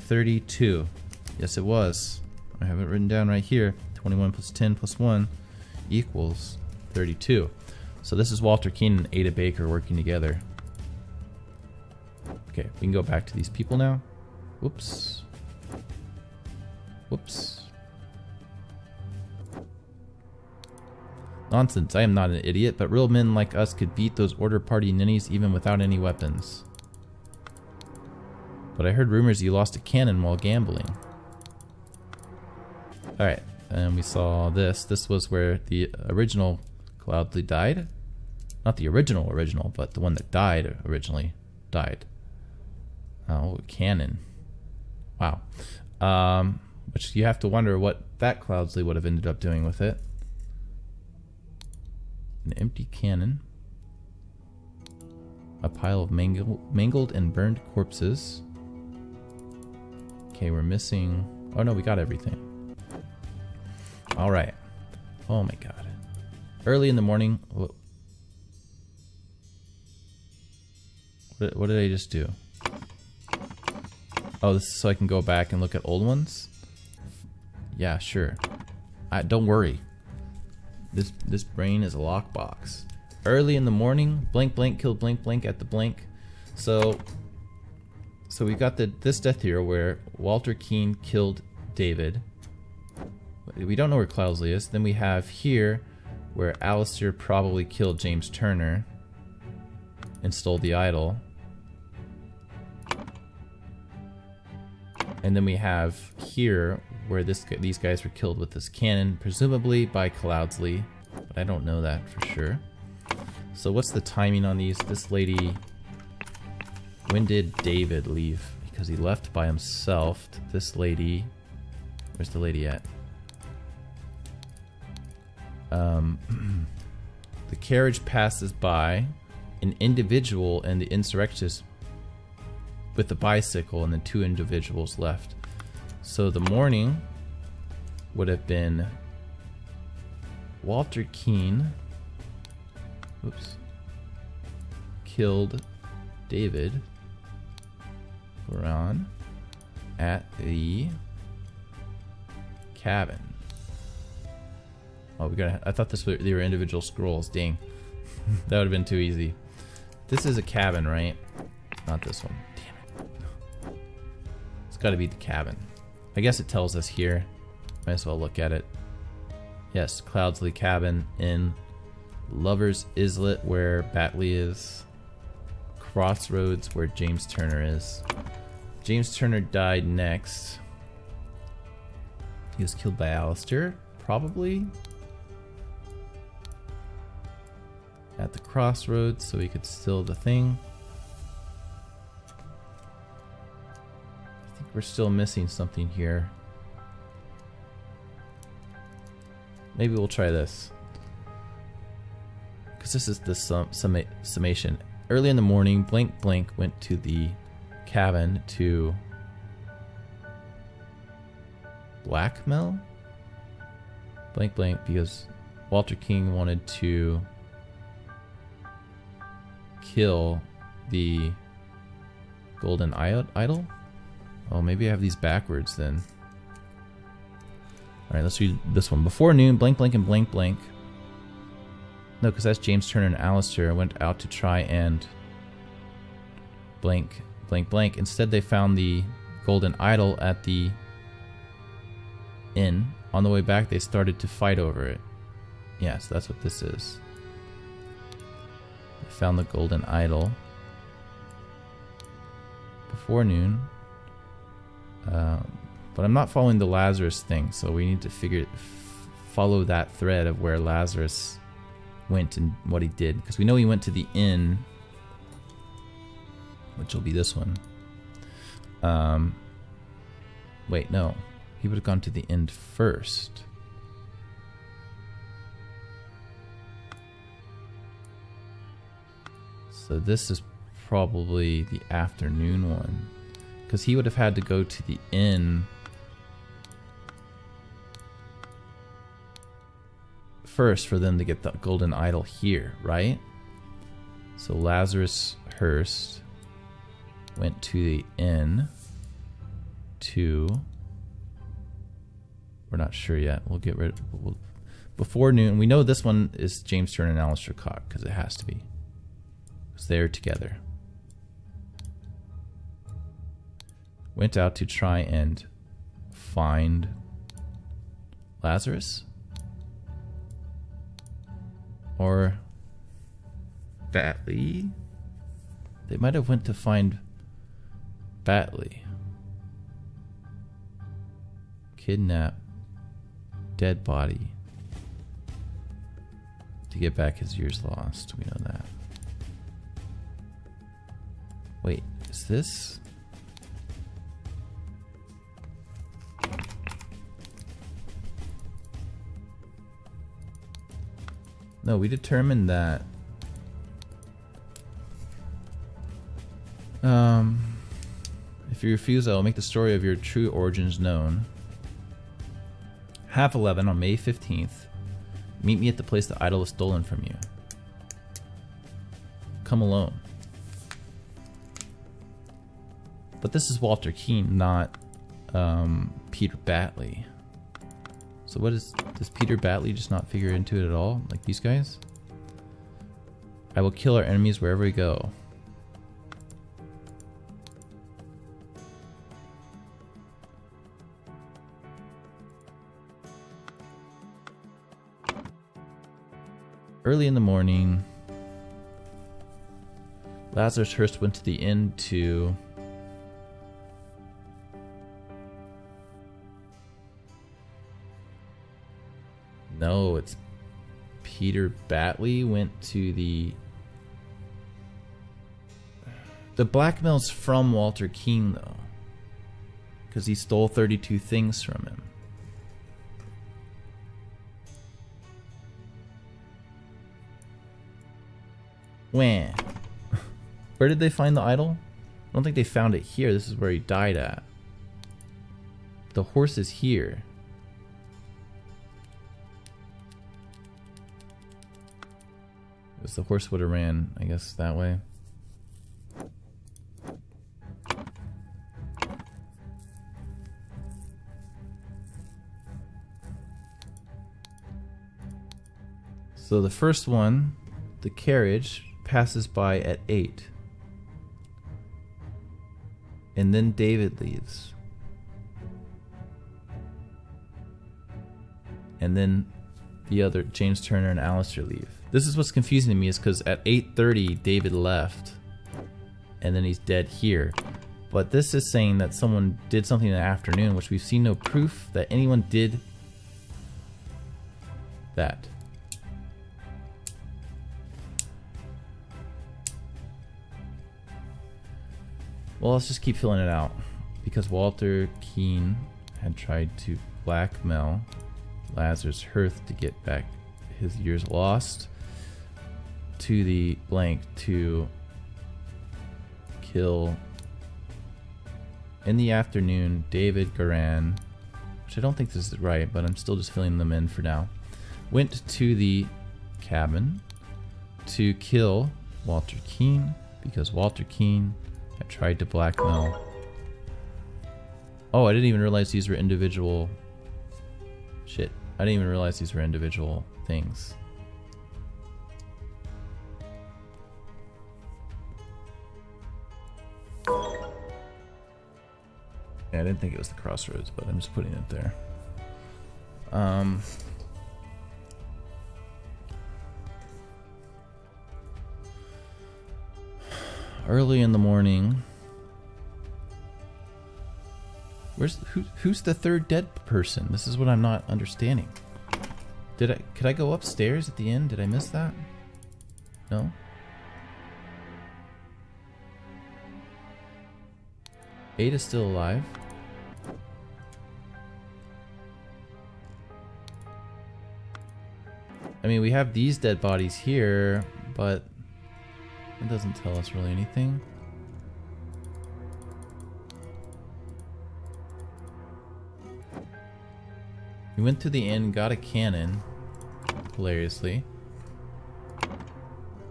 S1: 32. Yes, it was. I have it written down right here. 21 plus 10 plus 1 equals 32. So this is Walter Keane and Ada Baker working together. Okay, we can go back to these people now. Whoops. Whoops. Nonsense, I am not an idiot, but real men like us could beat those order party ninnies even without any weapons. But I heard rumors you lost a cannon while gambling. Alright, and we saw this. This was where the original Cloudsley died. Not the original, but the one that died originally died. Oh, cannon. Wow. Which you have to wonder what that Cloudsley would have ended up doing with it. An empty cannon. A pile of mangled and burned corpses. Okay, we're missing... Oh no, we got everything. Alright. Oh my god. Early in the morning... What did I just do? Oh, this is so I can go back and look at old ones? Yeah, sure. Don't worry. This brain is a lockbox. Early in the morning, blank blank killed blank blank at the blank. So we got this death here where Walter Keane killed David. We don't know where Cloudsley is. Then we have here where Alistair probably killed James Turner and stole the idol. And then we have here where these guys were killed with this cannon, presumably by Cloudsley, but I don't know that for sure. So what's the timing on these? This lady, when did David leave? Because he left by himself. This lady, where's the lady at? The carriage passes by an individual and the insurrectionists with the bicycle, and the two individuals left. So the morning would have been Walter Keane, oops, killed David Moran at the cabin. Oh, I thought they were individual scrolls. Dang. That would have been too easy. This is a cabin, right? Not this one. Damn it. It's got to be the cabin. I guess it tells us here. Might as well look at it. Yes, Cloudsley Cabin in Lover's Islet where Batley is. Crossroads where James Turner is. James Turner died next. He was killed by Alistair, probably. At the crossroads so he could steal the thing. I think we're still missing something here. Maybe we'll try this. Because this is the summation. Early in the morning, Blank Blank went to the cabin to blackmail Blank Blank because Walter King wanted to kill the golden idol. Oh, maybe I have these backwards then. Alright, let's read this one. Before noon, Blank Blank and Blank Blank, no, because that's James Turner and Alistair, went out to try and blank blank blank. Instead, they found the golden idol at the inn. On the way back, they started to fight over it. Yes, that's what this is. They found the golden idol before noon. But I'm not following the Lazarus thing, so we need to follow that thread of where Lazarus went and what he did, because we know he went to the inn, which will be this one. Wait, no, he would have gone to the inn first. So this is probably the afternoon one, because he would have had to go to the inn first for them to get the golden idol here, right? So Lazarus Hearst went to the inn to... We're not sure yet. We'll get rid of... before noon, we know this one is James Turner and Alistair Cock, because it has to be. Because they're together. Went out to try and find Lazarus? Or Batley? They might have went to find Batley. Kidnap. Dead body. To get back his years lost. We know that. Wait, is this? No, we determined that if you refuse, I will make the story of your true origins known. 11:30 on May 15th. Meet me at the place the idol was stolen from you. Come alone. But this is Walter Keane, not Peter Batley. So what is... does Peter Batley just not figure into it at all? Like these guys? I will kill our enemies wherever we go. Early in the morning, Lazarus Hurst went to the inn to... No, it's Peter Batley went to the blackmail's from Walter Keane, though. Because he stole 32 things from him. Where did they find the idol? I don't think they found it here. This is where he died at. The horse is here. Because the horse would have ran, I guess, that way. So the first one, the carriage, passes by at 8. And then David leaves. And then the other, James Turner and Alistair, leave. This is what's confusing to me, is because at 8:30 David left. And then he's dead here. But this is saying that someone did something in the afternoon, which we've seen no proof that anyone did that. Well, let's just keep filling it out. Because Walter Keane had tried to blackmail Lazarus Hurst to get back his years lost to the blank to kill in the afternoon David Garan, which I don't think this is right, but I'm still just filling them in for now. Went to the cabin to kill Walter Keane because Walter Keane had tried to blackmail. Oh, I didn't even realize these were individual. Shit, I didn't even realize these were individual things. Yeah, I didn't think it was the crossroads, but I'm just putting it there. Early in the morning. Who's the third dead person? This is what I'm not understanding. Could I go upstairs at the end? Did I miss that? No? Ada's still alive. I mean, we have these dead bodies here, but it doesn't tell us really anything. We went to the inn, got a cannon, hilariously.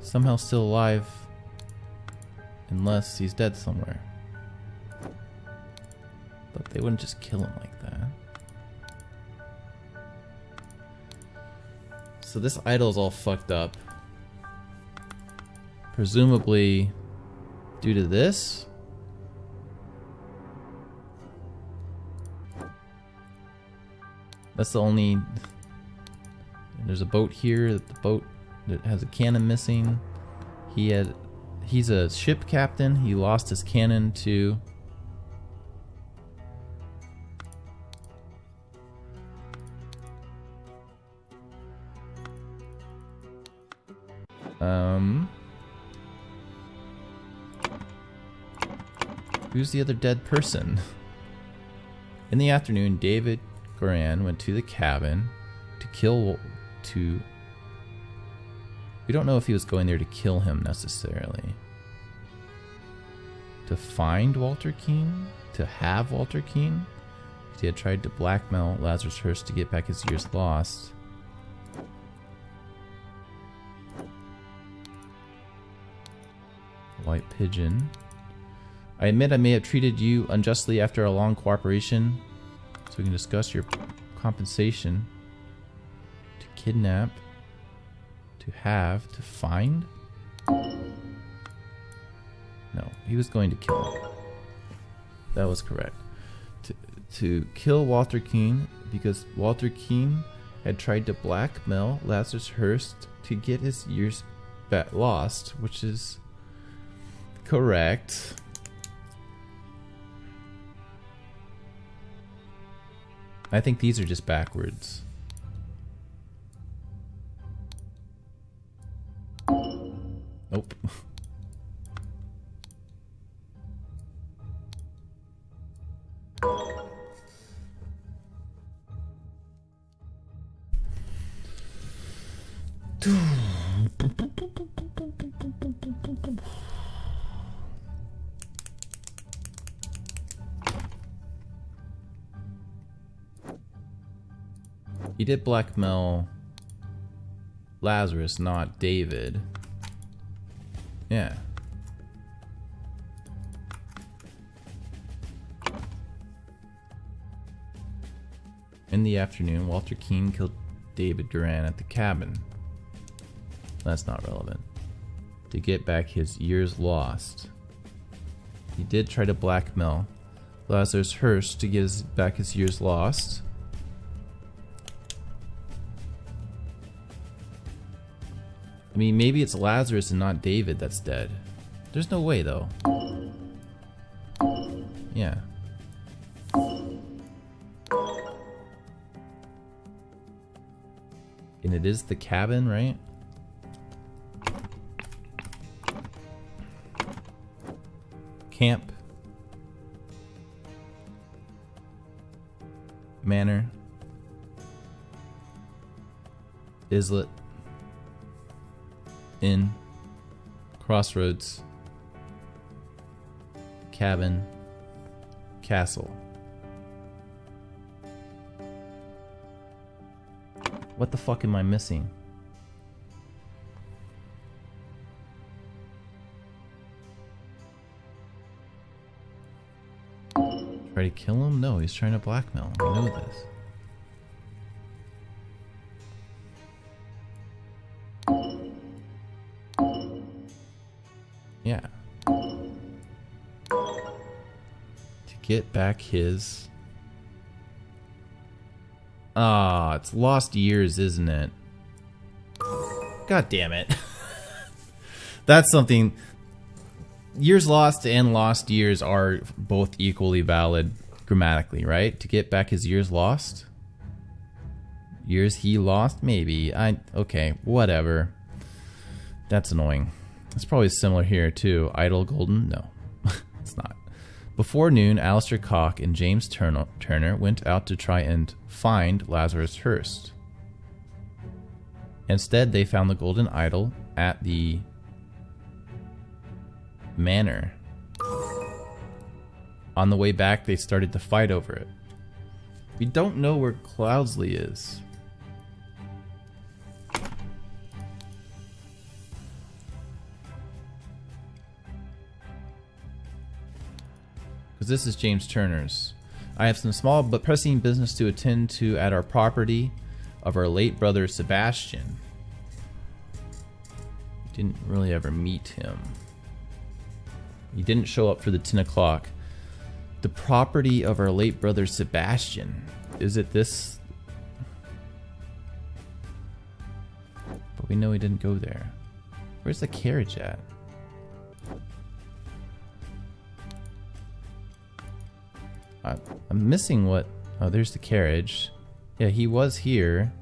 S1: Somehow still alive, unless he's dead somewhere. But they wouldn't just kill him like that. So this idol's all fucked up. Presumably due to this. That's the only... There's a boat here. The boat that has a cannon missing. He's a ship captain. He lost his cannon to... Who's the other dead person? In the afternoon, David Goran went to the cabin to kill... We don't know if he was going there to kill him necessarily. To find Walter Keane? To have Walter Keane? He had tried to blackmail Lazarus Hurst to get back his years lost. White pigeon. I admit I may have treated you unjustly after a long cooperation, so we can discuss your compensation. To kidnap, to have, to find? No, he was going to kill him. That was correct. To kill Walter Keane because Walter Keane had tried to blackmail Lazarus Hurst to get his years back lost, which is correct. I think these are just backwards. Nope. He did blackmail Lazarus, not David. Yeah. In the afternoon, Walter Keane killed David Duran at the cabin. That's not relevant. To get back his years lost. He did try to blackmail Lazarus Hurst to get back his years lost. I mean, maybe it's Lazarus and not David that's dead. There's no way, though. Yeah. And it is the cabin, right? Camp. Manor. Islet. Inn. Crossroads. Cabin. Castle. What the fuck am I missing? Try to kill him? No, he's trying to blackmail him. I know this. Yeah. To get back his... Ah, it's lost years, isn't it? God damn it. That's something... Years lost and lost years are both equally valid grammatically, right? To get back his years lost? Years he lost? Maybe. Okay, whatever. That's annoying. It's probably similar here too. Idle Golden? No, it's not. Before noon, Alistair Cock and James Turner went out to try and find Lazarus Hurst. Instead, they found the golden idol at the manor. On the way back, they started to fight over it. We don't know where Cloudsley is. Because this is James Turner's. I have some small but pressing business to attend to at our property. of our late brother Sebastian. Didn't really ever meet him. He didn't show up for the 10 o'clock. The property of our late brother Sebastian. Is it this? But we know he didn't go there. Where's the carriage at? I'm missing what... Oh, there's the carriage. Yeah, he was here.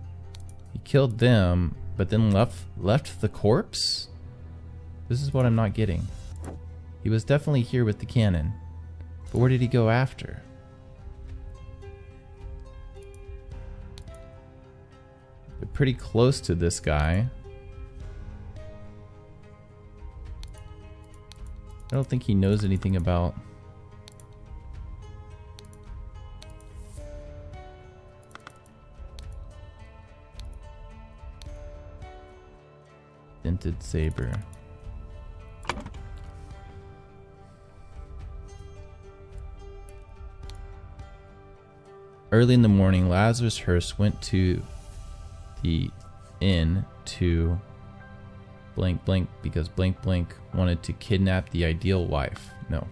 S1: He killed them, but then left the corpse? This is what I'm not getting. He was definitely here with the cannon. But where did he go after? They're pretty close to this guy. I don't think he knows anything about... Dented saber. Early in the morning, Lazarus Hearst went to the inn to blank blank because blank blank wanted to kidnap the ideal wife. No.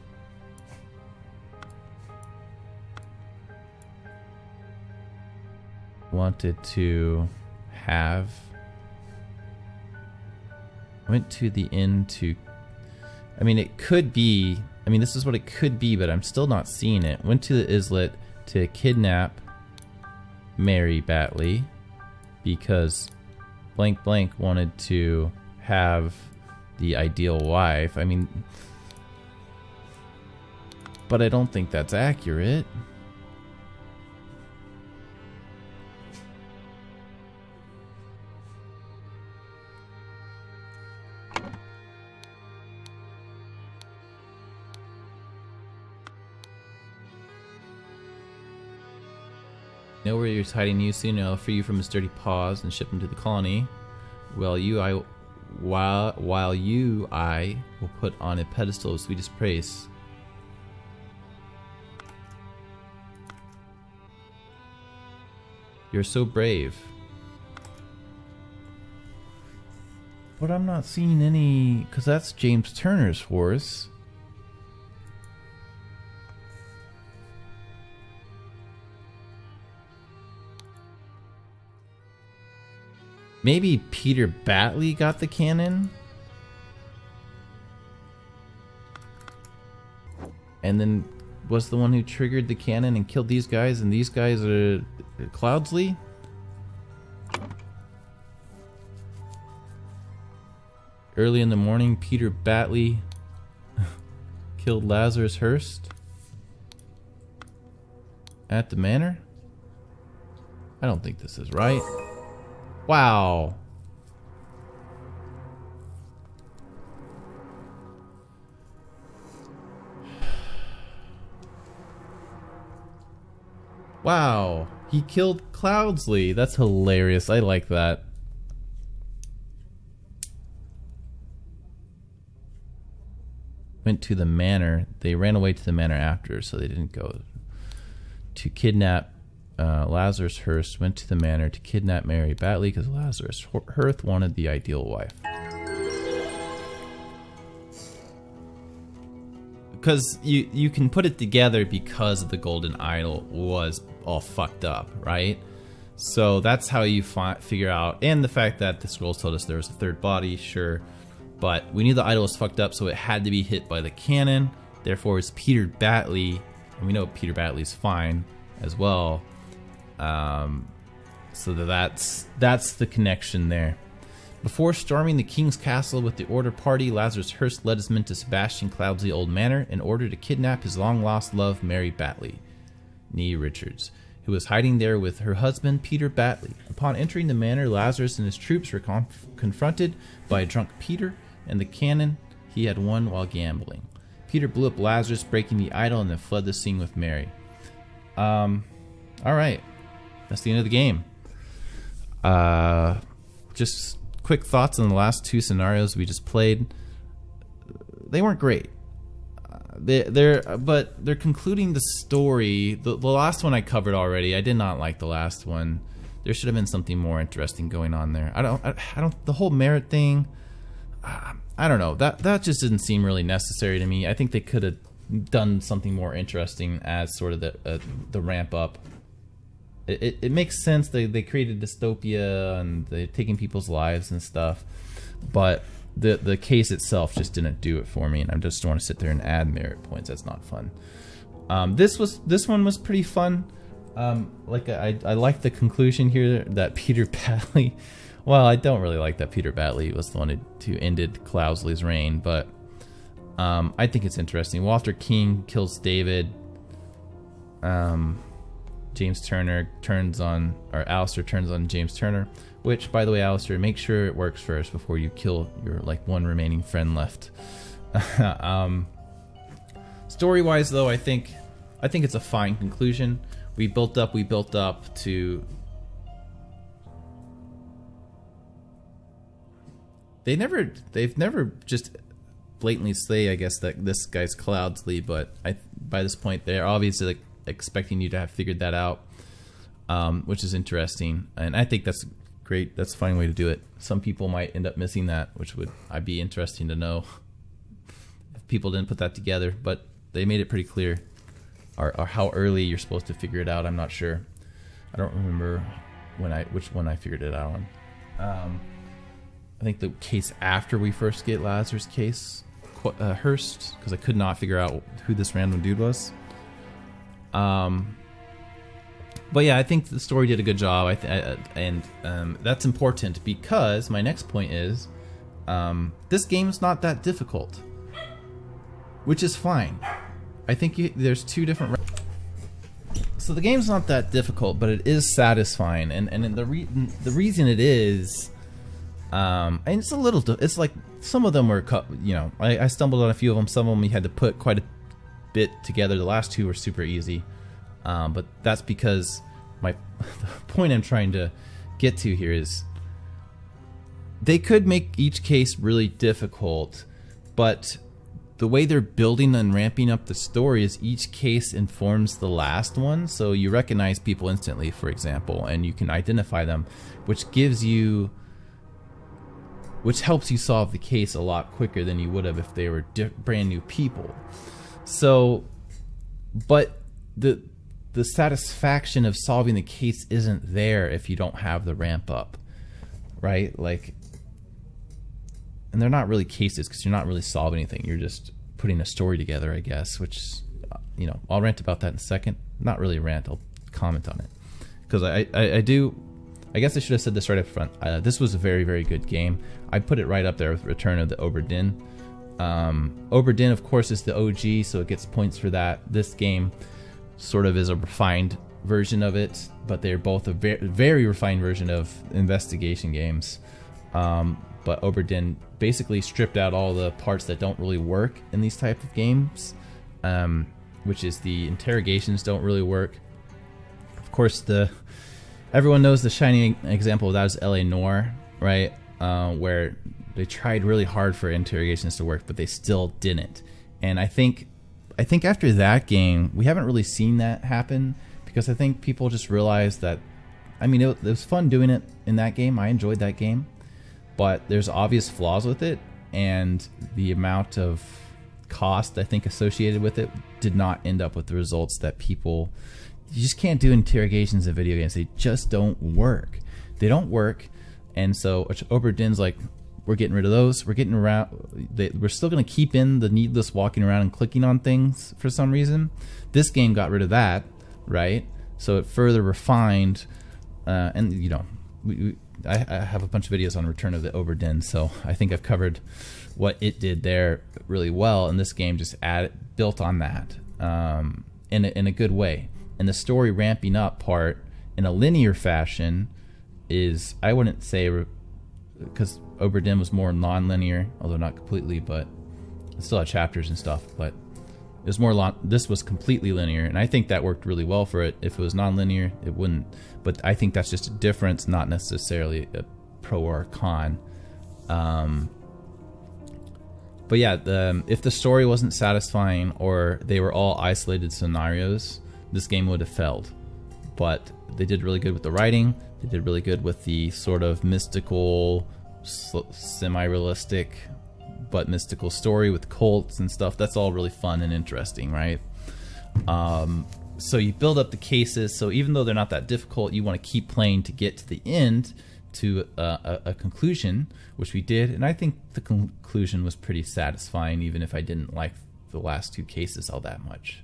S1: Wanted to have... Went to the inn to... I mean, it could be... I mean, this is what it could be, but I'm still not seeing it. Went to the islet to kidnap Mary Batley because blank blank wanted to have the ideal wife. I mean... But I don't think that's accurate. Know where you're hiding you soon, I'll free you from his dirty paws and ship him to the colony. While I will put on a pedestal of sweetest praise. You're so brave. But I'm not seeing any, because that's James Turner's horse. Maybe Peter Batley got the cannon? And then was the one who triggered the cannon and killed these guys, and these guys are Cloudsley? Early in the morning, Peter Batley killed Lazarus Hearst at the manor? I don't think this is right. Wow. Wow. He killed Cloudsley. That's hilarious. I like that. Went to the manor. They ran away to the manor after, so they didn't go. To kidnap Lazarus Hearst went to the manor to kidnap Mary Batley because Lazarus Hearst wanted the ideal wife. Because you can put it together because the golden idol was all fucked up, right? So that's how you figure out, and the fact that the scrolls told us there was a third body, sure, but we knew the idol was fucked up, so it had to be hit by the cannon. Therefore, it's Peter Batley, and we know Peter Batley's fine as well. So that's the connection there. Before storming the king's castle with the Order party, Lazarus Hearst led his men to Sebastian Cloudsley Old Manor in order to kidnap his long-lost love, Mary Batley, nee Richards, who was hiding there with her husband, Peter Batley. Upon entering the manor, Lazarus and his troops were confronted by a drunk Peter and the cannon he had won while gambling. Peter blew up Lazarus, breaking the idol, and then fled the scene with Mary. Alright. That's the end of the game. Just quick thoughts on the last two scenarios we just played. They weren't great. But they're concluding the story. The last one I covered already. I did not like the last one. there should have been something more interesting going on there. I don't. The whole merit thing. I don't know. That just didn't seem really necessary to me. I think they could have done something more interesting as sort of the ramp up. It makes sense. They created dystopia and they're taking people's lives and stuff, but the case itself just didn't do it for me, and I just want to sit there and add merit points. That's not fun. This one was pretty fun. Like I like the conclusion here that Peter Batley. Well, I don't really like that Peter Batley was the one who ended Cloudsley's reign, but I think it's interesting. Walter King kills David. James Turner turns on, or Alistair turns on James Turner, which, by the way, Alistair, make sure it works first before you kill your like one remaining friend left. Story-wise, though, I think it's a fine conclusion. We built up to. They've never just blatantly say, I guess, that this guy's Cloudsley, but by this point they're obviously like expecting you to have figured that out, which is interesting, and I think that's great. That's a fine way to do it. Some people might end up missing that, which I'd be interesting to know if people didn't put that together, but they made it pretty clear, or how early you're supposed to figure it out. I'm not sure. I don't remember which one I figured it out on. I think the case after we first get Lazarus' case, Hearst, because I could not figure out who this random dude was. But yeah, I think the story did a good job. And that's important because my next point is this game's not that difficult, which is fine. I think there's two different. So the game's not that difficult, but it is satisfying, and the reason it is. And it's a little. It's like some of them were, I stumbled on a few of them. Some of them you had to put quite a bit together. The last two were super easy, but that's because the point I'm trying to get to here is they could make each case really difficult, but the way they're building and ramping up the story is each case informs the last one. So you recognize people instantly, for example, and you can identify them, which helps you solve the case a lot quicker than you would have if they were brand new people. So, but the satisfaction of solving the case isn't there if you don't have the ramp up, right? Like, and they're not really cases because you're not really solving anything. You're just putting a story together, I guess, which, I'll rant about that in a second. Not really rant, I'll comment on it. Because I guess I should have said this right up front. This was a very, very good game. I put it right up there with Return of the Obra Dinn. Obra Dinn, of course, is the OG, so it gets points for that. This game sort of is a refined version of it, but they're both a very refined version of investigation games. But Obra Dinn basically stripped out all the parts that don't really work in these type of games, which is the interrogations don't really work. Of course, everyone knows the shining example of that is L.A. Noire, right? Where they tried really hard for interrogations to work, but they still didn't. And I think after that game, we haven't really seen that happen, because I think people just realized that, it was fun doing it in that game. I enjoyed that game, but there's obvious flaws with it, and the amount of cost I think associated with it did not end up with the results that people. You just can't do interrogations in video games. They just don't work. They don't work. And so Obra Dinn's like, we're getting rid of those. We're getting around. We're still going to keep in the needless walking around and clicking on things for some reason. This game got rid of that, right? So it further refined. And, I have a bunch of videos on Return of the Obra Dinn, so I think I've covered what it did there really well. And this game just built on that in a good way. And the story ramping up part in a linear fashion is, I wouldn't say, because Obra Dinn was more non-linear, although not completely, but it still had chapters and stuff, but it was more this was completely linear, and I think that worked really well for it. If it was non-linear, it wouldn't, but I think that's just a difference, not necessarily a pro or a con. But yeah, if the story wasn't satisfying or they were all isolated scenarios, this game would have failed. But
S2: they did really good with the writing. They did really good with the sort of mystical, semi-realistic, but mystical story with cults and stuff. That's all really fun and interesting, right? So you build up the cases. So even though they're not that difficult, you want to keep playing to get to the end, to a conclusion, which we did. And I think the conclusion was pretty satisfying, even if I didn't like the last 2 cases all that much.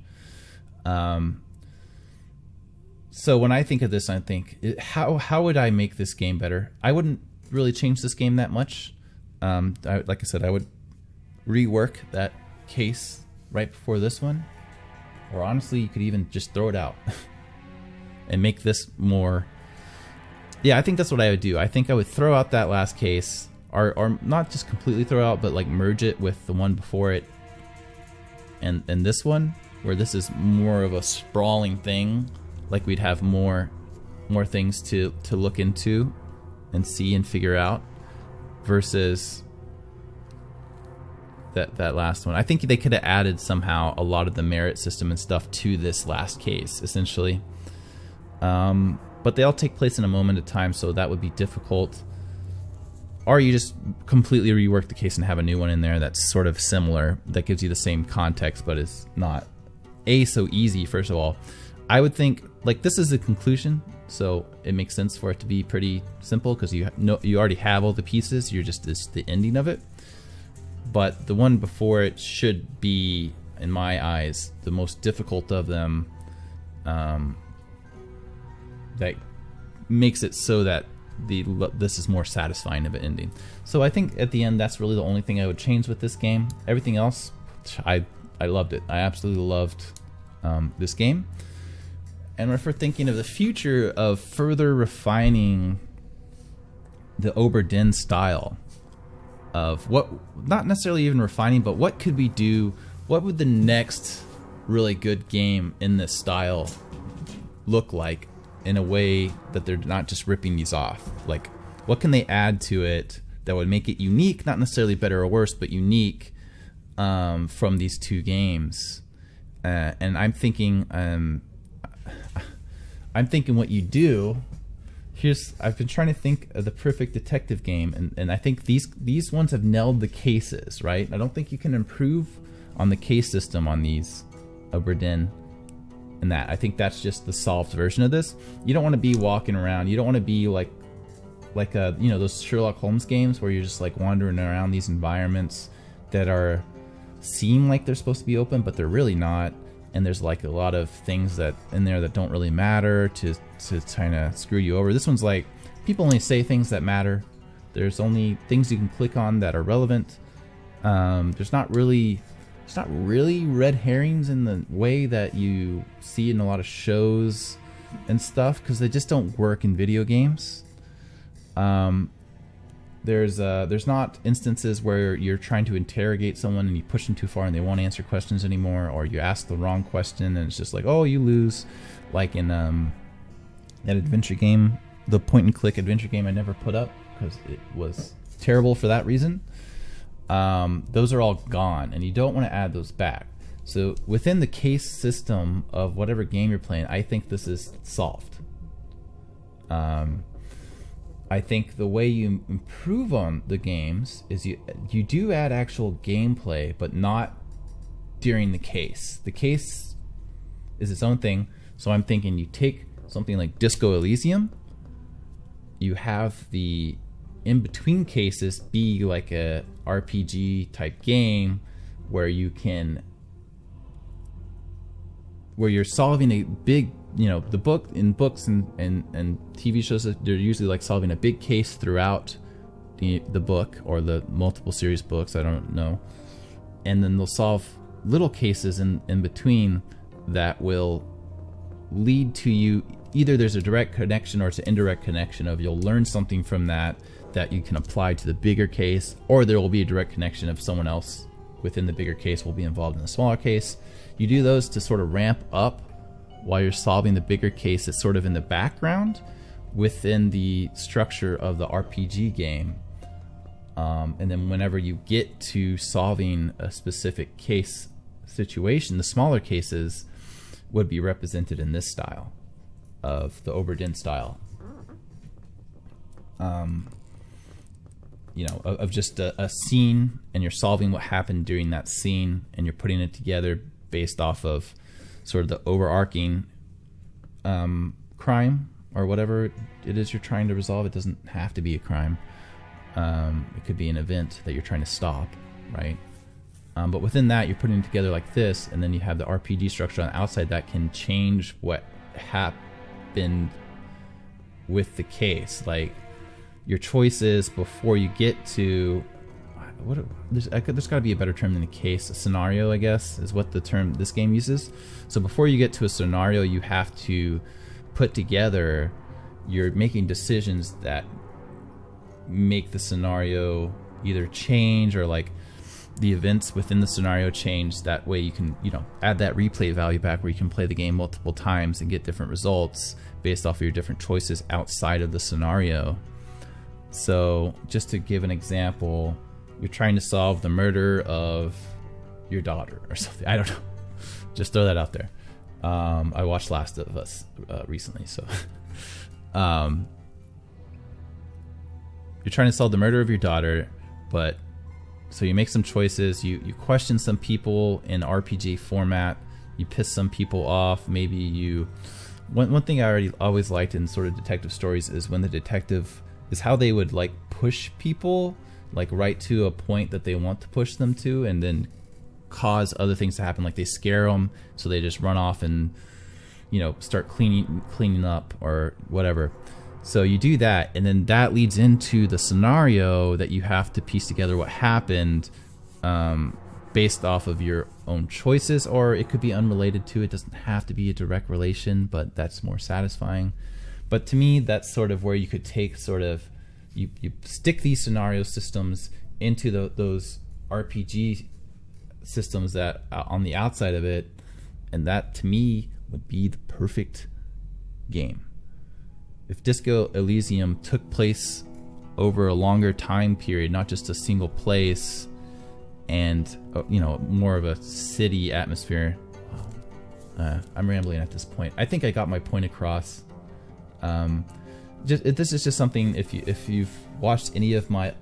S2: So when I think of this, I think, how would I make this game better? I wouldn't really change this game that much. Like I said, I would rework that case right before this one. Or honestly, you could even just throw it out and make this more... Yeah, I think that's what I would do. I think I would throw out that last case, or not just completely throw out, but like merge it with the one before it and this one, where this is more of a sprawling thing. Like we'd have more things to look into and see and figure out, versus that last one. I think they could have added somehow a lot of the merit system and stuff to this last case, essentially. But they all take place in a moment of time, so that would be difficult. Or you just completely rework the case and have a new one in there that's sort of similar, that gives you the same context, but is not so easy. First of all, I would think, like, this is the conclusion, so it makes sense for it to be pretty simple, because you already have all the pieces. You're just the ending of it. But the one before it should be, in my eyes, the most difficult of them. That makes it so that this is more satisfying of an ending. So I think at the end, that's really the only thing I would change with this game. Everything else, I loved it. I absolutely loved this game. And if we're thinking of the future of further refining the Obra Dinn style, of what, not necessarily even refining, but what could we do? What would the next really good game in this style look like, in a way that they're not just ripping these off? Like, what can they add to it that would make it unique, not necessarily better or worse, but unique from these 2 games? And I'm thinking what you do. I've been trying to think of the perfect detective game, and I think these ones have nailed the cases, right? I don't think you can improve on the case system on these Obra Dinn. And that, I think that's just the solved version of this. You don't want to be walking around. You don't want to be like those Sherlock Holmes games where you're just like wandering around these environments that seem like they're supposed to be open, but they're really not. And there's like a lot of things that in there that don't really matter to kind of screw you over. This one's like, people only say things that matter. There's only things you can click on that are relevant. It's not really red herrings in the way that you see in a lot of shows and stuff, because they just don't work in video games. There's not instances where you're trying to interrogate someone and you push them too far and they won't answer questions anymore, or you ask the wrong question and it's just like, oh, you lose. Like in that adventure game, the point and click adventure game I never put up because it was terrible for that reason. Those are all gone, and you don't want to add those back. So within the case system of whatever game you're playing, I think this is solved. I think the way you improve on the games is you do add actual gameplay, but not during the case. The case is its own thing. So I'm thinking you take something like Disco Elysium, you have the in-between cases be like a RPG type game where you're solving a big, the book in books and TV shows, they're usually like solving a big case throughout the book or the multiple series books, I don't know, and then they'll solve little cases in between that will lead to you, either there's a direct connection or it's an indirect connection of you'll learn something from that you can apply to the bigger case, or there will be a direct connection of someone else within the bigger case will be involved in the smaller case. You do those to sort of ramp up while you're solving the bigger case that's sort of in the background within the structure of the RPG game. And then whenever you get to solving a specific case situation, the smaller cases would be represented in this style. of the Obra Dinn style. You know, of just a scene, and you're solving what happened during that scene, and you're putting it together based off of sort of the overarching crime or whatever it is you're trying to resolve. It doesn't have to be a crime. It could be an event that you're trying to stop, right? But within that, you're putting it together like this, and then you have the RPG structure on the outside that can change what happened with the case. Like, your choices before you get to there's got to be a better term than a case. A scenario, I guess, is what the term this game uses. So before you get to a scenario, you have to put together, you're making decisions that make the scenario either change, or like the events within the scenario change. That way you can, you know, add that replay value back, where you can play the game multiple times and get different results based off of your different choices outside of the scenario. So just to give an example, you're trying to solve the murder of your daughter or something. I don't know. Just throw that out there. I watched Last of Us recently, so you're trying to solve the murder of your daughter, but so you make some choices. You question some people in RPG format. You piss some people off. Maybe you. One thing I always liked in sort of detective stories is when the detective is how they would like push people, like right to a point that they want to push them to, and then cause other things to happen. Like they scare them, so they just run off and, you know, start cleaning up or whatever. So you do that, and then that leads into the scenario that you have to piece together what happened based off of your own choices, or it could be unrelated to it. Doesn't have to be a direct relation, but that's more satisfying. But to me, that's sort of where you could take sort of, you stick these scenario systems into those RPG systems that on the outside of it, and that to me would be the perfect game. If Disco Elysium took place over a longer time period, not just a single place, and you know, more of a city atmosphere. I'm rambling at this point. I think I got my point across. This is just something, if you've watched any of my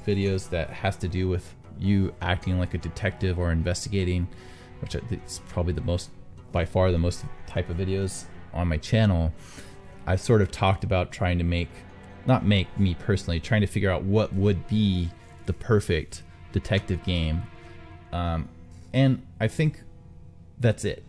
S2: videos that has to do with you acting like a detective or investigating, which is probably by far the most type of videos on my channel, I've sort of talked about trying to trying to figure out what would be the perfect detective game. And I think that's it.